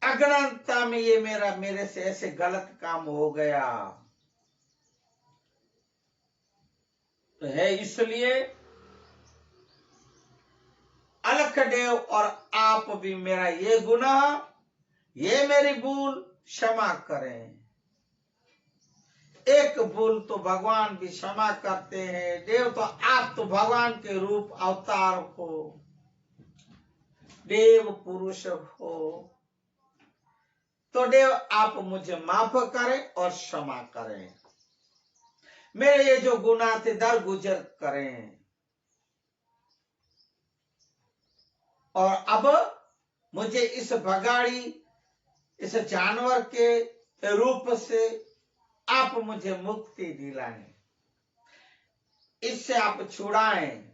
अज्ञानता में ये मेरे से ऐसे गलत काम हो गया। तो है इसलिए अलख देव और आप भी मेरा ये गुनाह, ये मेरी भूल क्षमा करें। एक भूल तो भगवान भी क्षमा करते हैं देव, तो आप तो भगवान के रूप अवतार हो, देव पुरुष हो, तो देव आप मुझे माफ करें और क्षमा करें, मेरे ये जो गुनाह थे दर गुजर करें। और अब मुझे इस बगाड़ी, इस जानवर के रूप से आप मुझे मुक्ति दिलाएं, इससे आप छुड़ाएं।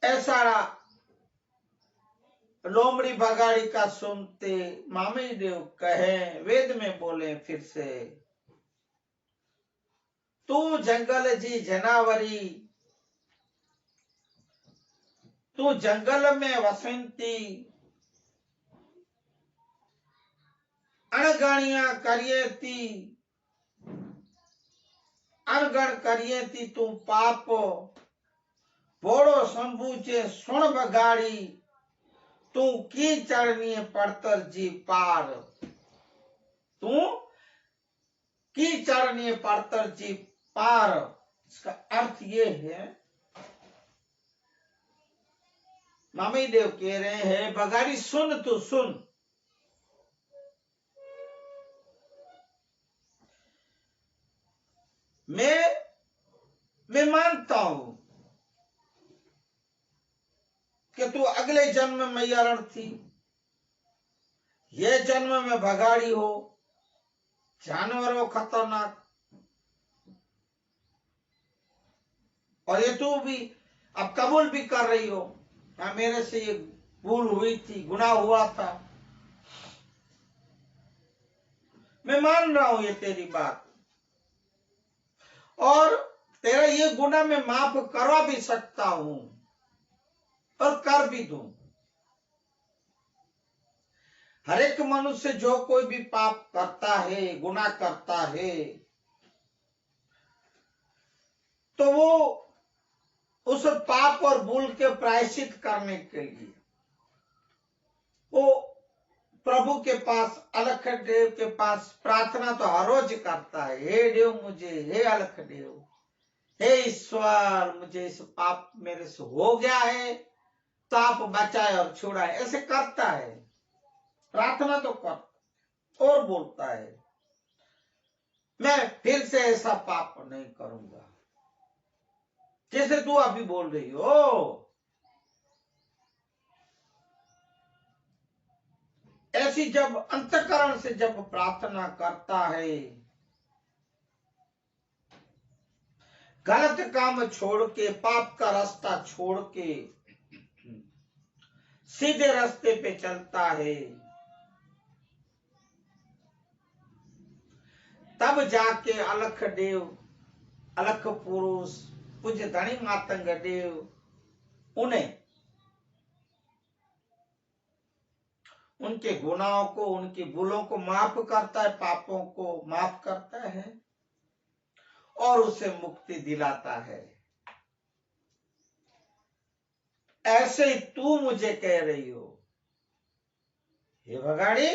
ऐसा लोमड़ी भगाड़ी का सुनते मामी देव कहे, वेद में बोले फिर से, तू जंगल जी जनावरी, तू जंगल में वसंती, अणगणिया करिएती, अणगण करिएती तू पाप, बोड़ो संबूचे सुन बगाड़ी, तू की चढ़नी पड़तर जी पार, तू की चढ़नी पड़तर जी पार। इसका अर्थ ये है, मामी देव कह रहे हैं, बगाड़ी सुन, तू सुन, मैं मानता हूं कि तू अगले जन्म में मैयारण थी, ये जन्म में भगाड़ी हो, जानवर हो खतरनाक, और ये तू भी अब कबूल भी कर रही हो, हाँ मेरे से ये भूल हुई थी, गुनाह हुआ था, मैं मान रहा हूं ये तेरी बात, और तेरा ये गुनाह मैं माफ करवा भी सकता हूं और कर भी दूं। हर एक मनुष्य जो कोई भी पाप करता है, गुनाह करता है, तो वो उस पाप और भूल के प्रायश्चित करने के लिए वो प्रभु के पास, अलख देव के पास प्रार्थना तो हर रोज करता है, हे देव मुझे, हे अलख देव, हे ईश्वर, मुझे इस पाप मेरे से हो गया है, तो आप बचाए और छुड़ाए, ऐसे करता है, प्रार्थना तो करता और बोलता है, मैं फिर से ऐसा पाप नहीं करूंगा, जैसे तू अभी बोल रही हो। ऐसी जब अंतःकरण से जब प्रार्थना करता है, गलत काम छोड़ के, पाप का रास्ता छोड़ के सीधे रास्ते पे चलता है, तब जाके अलख देव, अलख पुरुष पूज्य धनी मातंग देव उन्हें, उनके गुनाहों को, उनकी भूलों को माफ करता है, पापों को माफ करता है और उसे मुक्ति दिलाता है। ऐसे ही तू मुझे कह रही हो, हे भगाड़ी,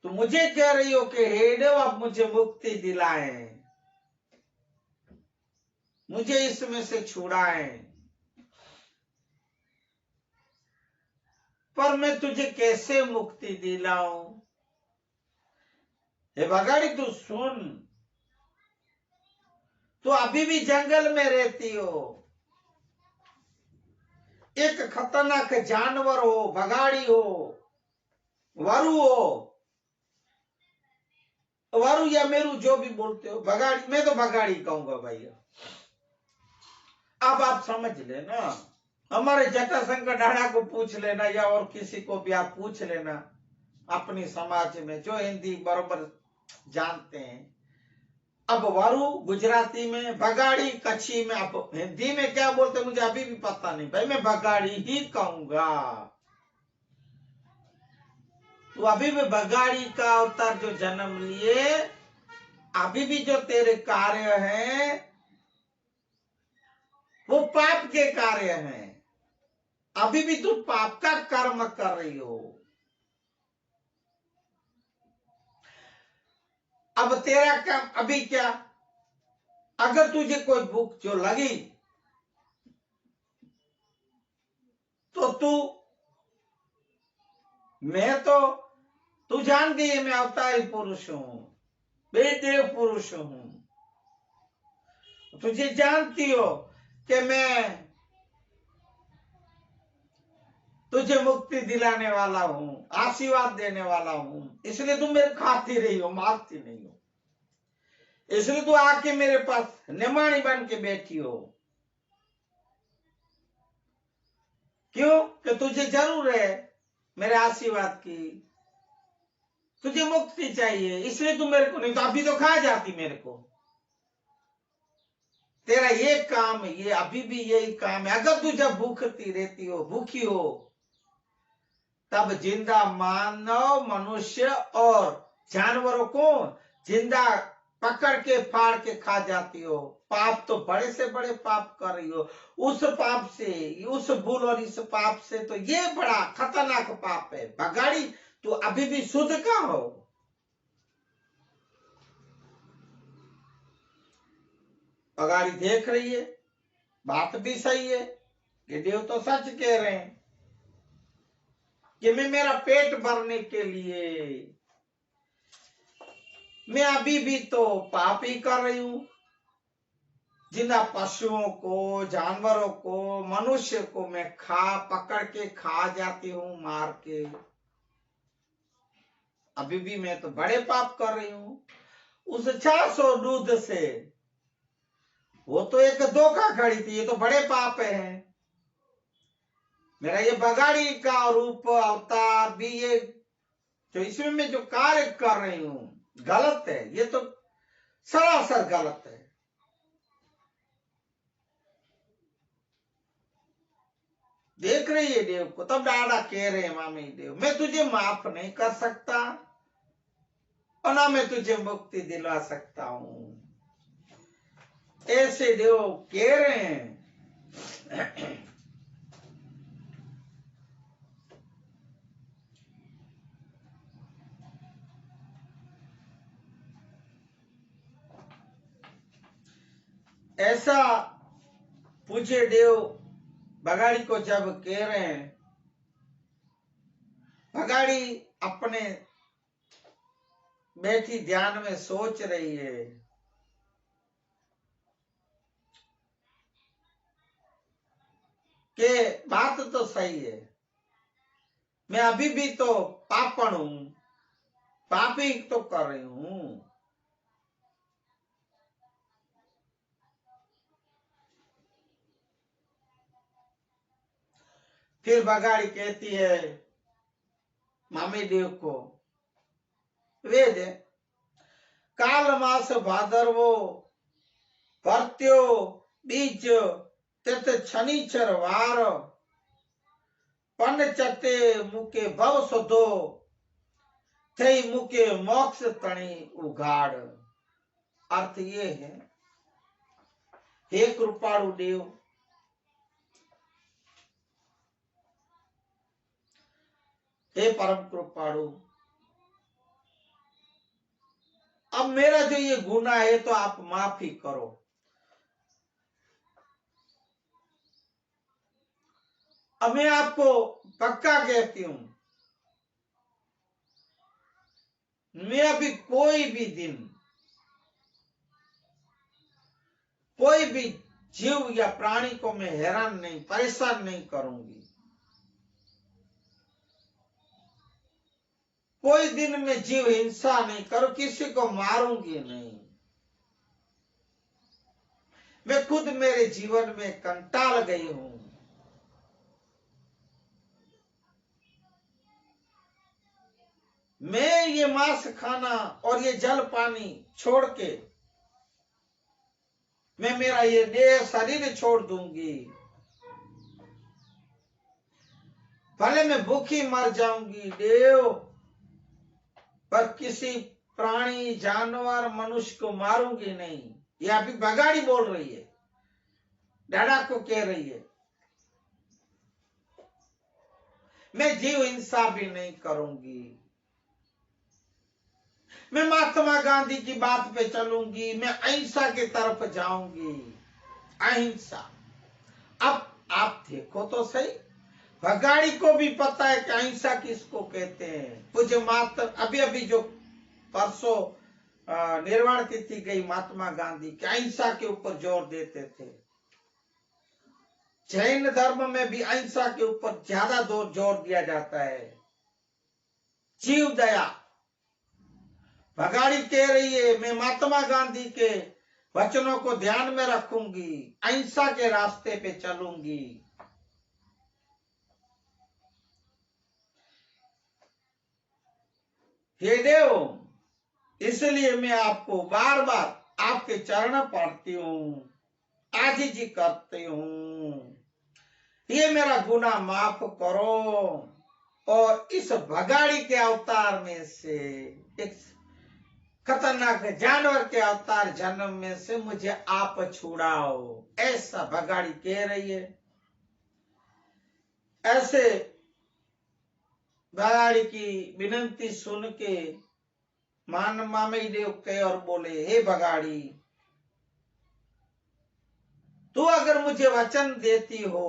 तू मुझे कह रही हो कि हे देव आप मुझे मुक्ति दिलाएं, मुझे इसमें से छुड़ाएं, पर मैं तुझे कैसे मुक्ति दिलाऊं? हे भगाड़ी तू सुन, तू अभी भी जंगल में रहती हो, एक खतरनाक जानवर हो, भगाड़ी हो, वरु हो, वरु या मेरू जो भी बोलते हो, भगाड़ी, मैं तो भगाड़ी कहूंगा भैया। अब आप समझ लेना, हमारे जटाशंकर ढाणा को पूछ लेना, या और किसी को भी आप पूछ लेना अपनी समाज में जो हिंदी बरोबर जानते हैं। अब वरु गुजराती में, भगाड़ी कच्छी में, अब हिंदी में क्या बोलते मुझे अभी भी पता नहीं भाई, मैं भगाड़ी ही कहूंगा। तो अभी भी भगाड़ी का अवतार जो जन्म लिए, अभी भी जो तेरे कार्य हैं वो पाप के कार्य हैं, अभी भी तू पाप का कर्म कर रही हो। अब तेरा काम अभी क्या, अगर तुझे कोई भूख जो लगी तो तू जान गई मैं अवतारी पुरुष हूं, बेदेव पुरुष हूं, तुझे जानती हो कि मैं तुझे मुक्ति दिलाने वाला हूं, आशीर्वाद देने वाला हूं, इसलिए तुम मेरे खाती रही हो, मारती नहीं हो, इसलिए तू आके मेरे पास निमाणी बन के बैठी हो। क्यों? कि तुझे जरूर है मेरे आशीर्वाद की, तुझे मुक्ति चाहिए, इसलिए तू मेरे को, नहीं तो अभी तो खा जाती मेरे को। तेरा ये काम है, ये अभी भी यही काम है। अगर तू जब भूखती रहती हो, भूखी हो, तब जिंदा मानव, मनुष्य और जानवरों को जिंदा पकड़ के फाड़ के खा जाती हो। पाप तो बड़े से बड़े पाप कर रही हो। उस पाप से, उस भूल और इस पाप से तो ये बड़ा खतरनाक पाप है। बगाड़ी, तू अभी भी शुद्ध कहाँ हो? बगाड़ी देख रही है, बात भी सही है, ये देव तो सच कह रहे हैं कि मैं मेरा पेट भरने के लिए मैं अभी भी तो पाप ही कर रही हूं। जिन्ना पशुओं को, जानवरों को, मनुष्य को मैं पकड़ के खा जाती हूं, मार के। अभी भी मैं तो बड़े पाप कर रही हूं। उस 600 दूध से वो तो एक धोखा खड़ी थी, ये तो बड़े पाप है। मेरा ये बगाड़ी का रूप अवतार भी, ये जो इसमें मैं जो कार्य कर रही हूं गलत है, ये तो सरासर गलत है। देख रही है देव को, तब दादा कह रहे हैं, मामी देव मैं तुझे माफ नहीं कर सकता और ना मैं तुझे मुक्ति दिला सकता हूं, ऐसे देव कह रहे हैं। ऐसा पूछे देव बगाड़ी को जब कह रहे हैं। बगाड़ी अपने बैठी ध्यान में सोच रही है कि बात तो सही है, मैं अभी भी तो पापण हूं, पाप ही तो कर रही हूं। फिर बगाड़ी कहती है मामी देव को, वेद काल मास भादरवो भर्त्यो बीज तिथ शनिचर वार पन चते मुके भव सुधो थई मुके मोक्ष तणी उगाड़। अर्थ ये है, हे कृपाणु देव, हे परम कृपाणु, अब मेरा जो ये गुनाह है तो आप माफी करो। अब मैं आपको पक्का कहती हूं, मैं अभी कोई भी दिन कोई भी जीव या प्राणी को मैं हैरान नहीं, परेशान नहीं करूंगी। कोई दिन में जीव हिंसा नहीं करूं, किसी को मारूंगी नहीं। मैं खुद मेरे जीवन में कंटाल गई हूं। मैं ये मांस खाना और ये जल पानी छोड़ के मैं मेरा ये देह शरीर छोड़ दूंगी। भले मैं भूखी मर जाऊंगी देव, पर किसी प्राणी, जानवर, मनुष्य को मारूंगी नहीं। ये अभी बगाड़ी बोल रही है, डाडा को कह रही है। मैं जीव हिंसा भी नहीं करूंगी। मैं महात्मा गांधी की बात पे चलूंगी, मैं अहिंसा की तरफ जाऊंगी। अहिंसा। अब आप देखो तो सही, बगाड़ी को भी पता है कि अहिंसा किसको कहते हैं। पूज्य मात्र अभी अभी जो परसों निर्वाण तिथि गई महात्मा गांधी की, अहिंसा के ऊपर जोर देते थे। जैन धर्म में भी अहिंसा के ऊपर ज्यादा जोर दिया जाता है। जीव दया। बगाड़ी कह रही है, मैं महात्मा गांधी के वचनों को ध्यान में रखूंगी, अहिंसा के रास्ते पे चलूंगी। हे देव, इसलिए मैं आपको बार बार आपके चरण पढ़ती हूँ, आजीजी करती हूँ, ये मेरा गुनाह माफ करो और इस भगाड़ी के अवतार में से, एक खतरनाक जानवर के अवतार जन्म में से मुझे आप छुड़ाओ, ऐसा भगाड़ी कह रही है। ऐसे भगाड़ी की विनंती सुन के मामई देव कहे और बोले, हे भगाड़ी, तू अगर मुझे वचन देती हो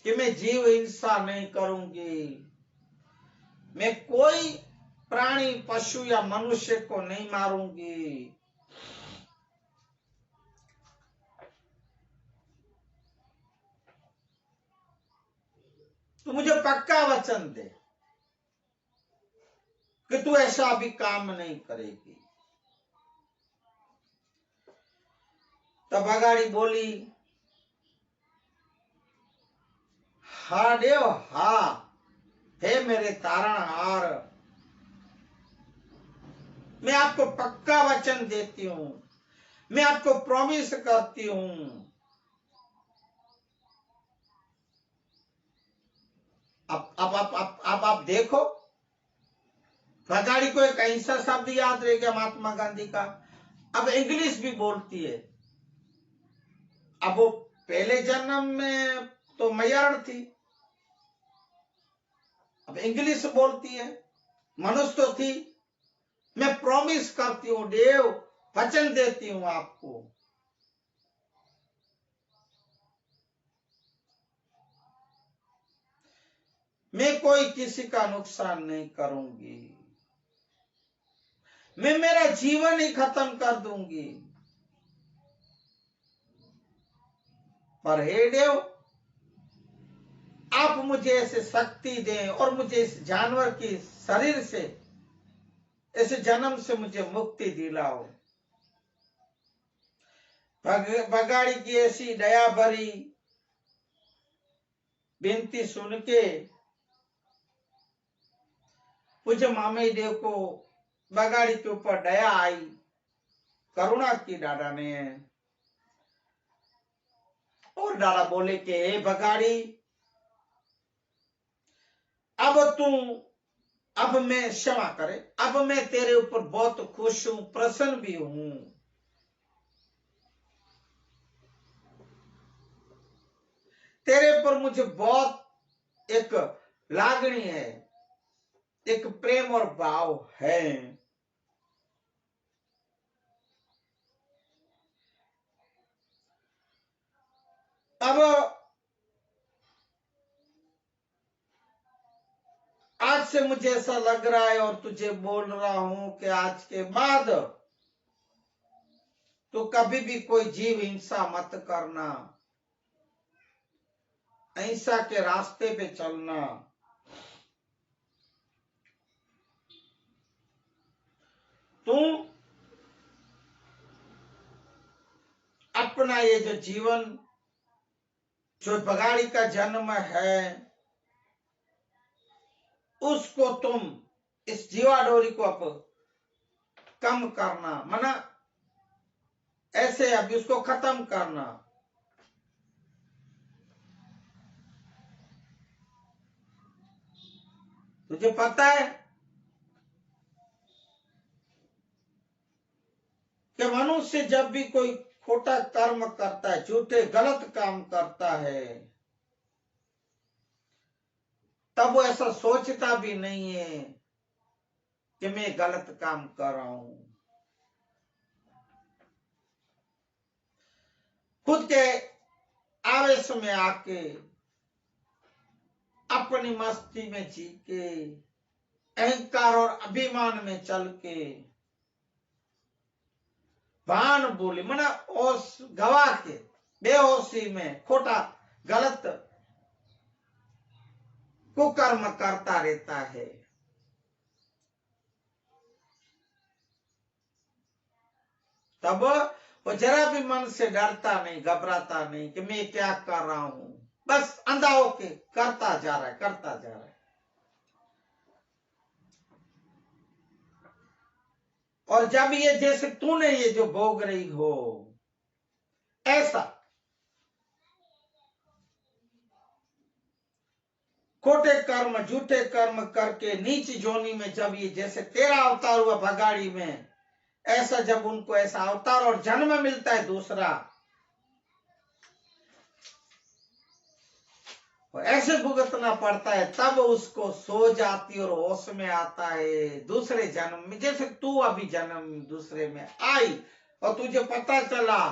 कि मैं जीव हिंसा नहीं करूंगी, मैं कोई प्राणी पशु या मनुष्य को नहीं मारूंगी, तो मुझे पक्का वचन दे कि तू ऐसा भी काम नहीं करेगी। तब भगाड़ी बोली, हा देव, हा, हे मेरे तारणहार, मैं आपको पक्का वचन देती हूं, मैं आपको प्रॉमिस करती हूं। अब आप देखो, भगाड़ी को एक ऐसा शब्द याद रह गया महात्मा गांधी का, अब इंग्लिश भी बोलती है। अब वो पहले जन्म में तो मयाड़ थी, अब इंग्लिश बोलती है, मनुष्य तो थी। मैं प्रॉमिस करती हूँ देव, वचन देती हूँ आपको, मैं कोई किसी का नुकसान नहीं करूंगी, मैं मेरा जीवन ही खत्म कर दूंगी, पर हे देव, आप मुझे ऐसे शक्ति दें और मुझे इस जानवर की शरीर से, इस जन्म से मुझे मुक्ति दिलाओ। भगाड़ी की ऐसी दया भरी विनती सुन के पूज्य मामई देव को भगाड़ी के ऊपर दया आई, करुणा की दादा ने, और दादा बोले कि हे भगाड़ी, अब मैं क्षमा करे, अब मैं तेरे ऊपर बहुत खुश हूं, प्रसन्न भी हूं, तेरे पर मुझे बहुत एक लागणी है, एक प्रेम और भाव है। अब आज से मुझे ऐसा लग रहा है और तुझे बोल रहा हूं कि आज के बाद तो कभी भी कोई जीव हिंसा मत करना, अहिंसा के रास्ते पे चलना। तू अपना ये जो जीवन, जो भगाड़ी का जन्म है, उसको तुम इस जीवाडोरी को अब कम करना, मना ऐसे अभी उसको खत्म करना। तुझे पता है कि मनुष्य जब भी कोई खोटा कर्म करता है, झूठे गलत काम करता है, तब वो ऐसा सोचता भी नहीं है कि मैं गलत काम कर रहा हूं। खुद के आवेश में आके, अपनी मस्ती में जी के, अहंकार और अभिमान में चल के, भान बोली मना ओस गवा के, बेहोशी में खोटा गलत कुकर्म करता रहता है। तब वो जरा भी मन से डरता नहीं, घबराता नहीं कि मैं क्या कर रहा हूं, बस अंधा होके करता जा रहा है, करता जा रहा है। और जब ये जैसे तूने ये जो भोग रही हो ऐसा खोटे कर्म झूठे कर्म करके नीच जोनी में जब ये जैसे तेरा अवतार हुआ भगाड़ी में, ऐसा जब उनको ऐसा अवतार और जन्म मिलता है दूसरा, और ऐसे भुगतना पड़ता है, तब उसको सो जाती और होश में आता है दूसरे जन्म में। जैसे तू अभी जन्म दूसरे में आई और तुझे पता चला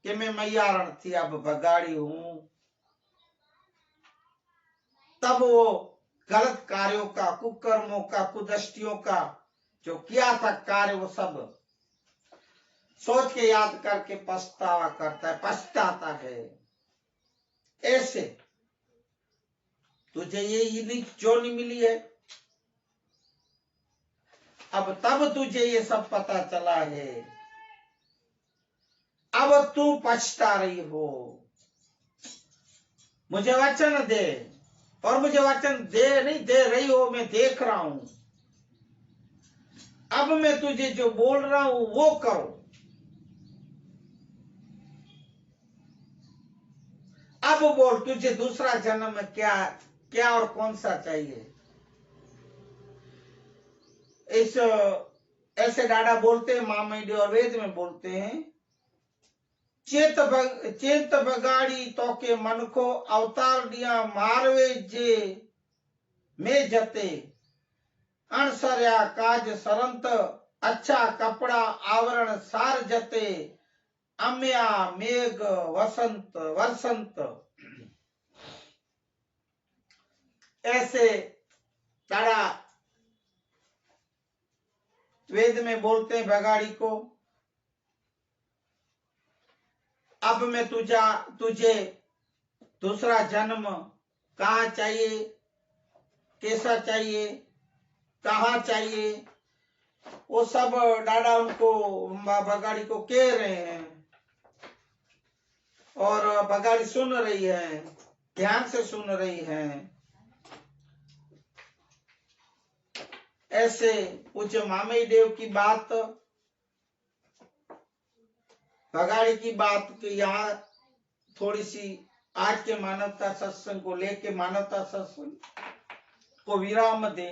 कि मैं मैयारण थी, अब भगाड़ी हूं, तब वो गलत कार्यों का, कुकर्मों का, कुदृष्टियों का जो किया था कार्य, वो सब सोच के याद करके पछतावा करता है, पछताता है। ऐसे तुझे ये नीच जोनी मिली है, अब तब तुझे ये सब पता चला है, अब तू पछता रही हो। मुझे वचन दे, और मुझे वचन दे नहीं दे रही हो, मैं देख रहा हूं। अब मैं तुझे जो बोल रहा हूं वो करो। अब बोल, तुझे दूसरा जन्म में क्या क्या और कौन सा चाहिए? इस ऐसे डाडा बोलते हैं, मामेडी और वेद में बोलते हैं, चेत बगाड़ी तो के मन को अवतार दिया मारवे जे में जते अणसर्या काज सरंत अच्छा कपड़ा आवरण सार जते अम्या मेघ वसंत वसंत। ऐसे तारा वेद में बोलते हैं बगाड़ी को, अब मैं तुझे दूसरा जन्म कहाँ चाहिए, कैसा चाहिए, कहाँ चाहिए, वो सब डाडा उनको बगाड़ी को कह रहे हैं, और बगाड़ी सुन रही है, ध्यान से सुन रही है। ऐसे पूज्य मामेय देव की बात, बगाड़ी की बात की यहाँ थोड़ी सी आज के मानवता सत्संग को लेके मानवता सत्संग को विराम दे।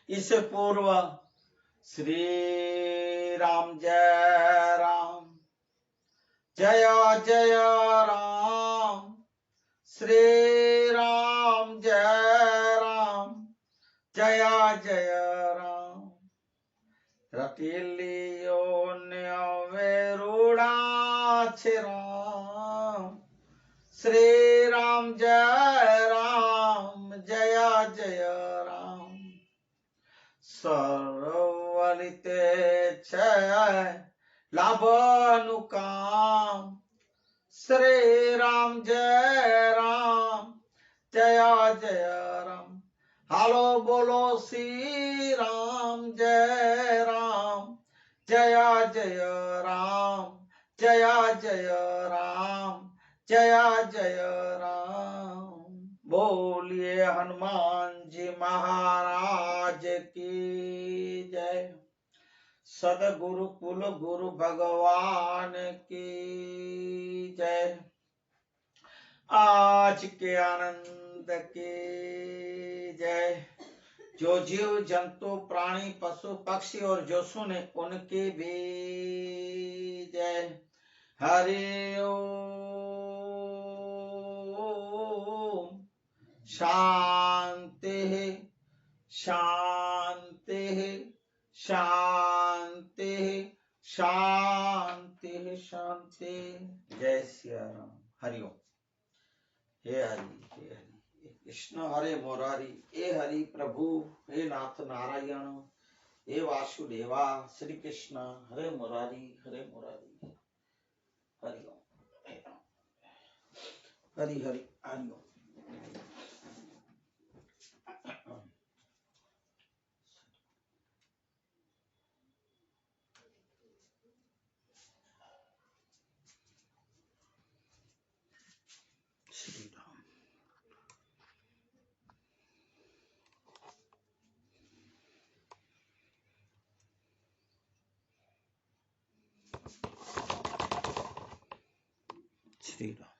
इससे पूर्व श्री राम जय राम, जय जय राम, श्री राम जय राम, जय जय राम। रटिलियो वेरुड़ा राम, श्री राम जय राम, जय जय राम। सर्वलिते छय लाभनुकाम, श्री राम जय राम, जय जय राम। हालो बोलो श्री राम जय राम, जय जय राम, जय जय राम, जय जय राम। बोलिए हनुमान जी महाराज की जय। सदगुरु कुल गुरु भगवान की जय। आज के आनंद की जय। जो जीव जंतु प्राणी पशु पक्षी और जो सुने उनकी भी जय। हरि ओम। शांति शांति शांति शांति शांति। जय सिया राम। हरि ओम। हे हरि हे हरि कृष्ण हरे मुरारी, हे हरि प्रभु, हे नाथ नारायण, हे वासुदेवा, श्री कृष्ण हरे मुरारी हरे मुरारी। हरि ओम हरि हरि हरि ओम। श्री राम। श्री राम।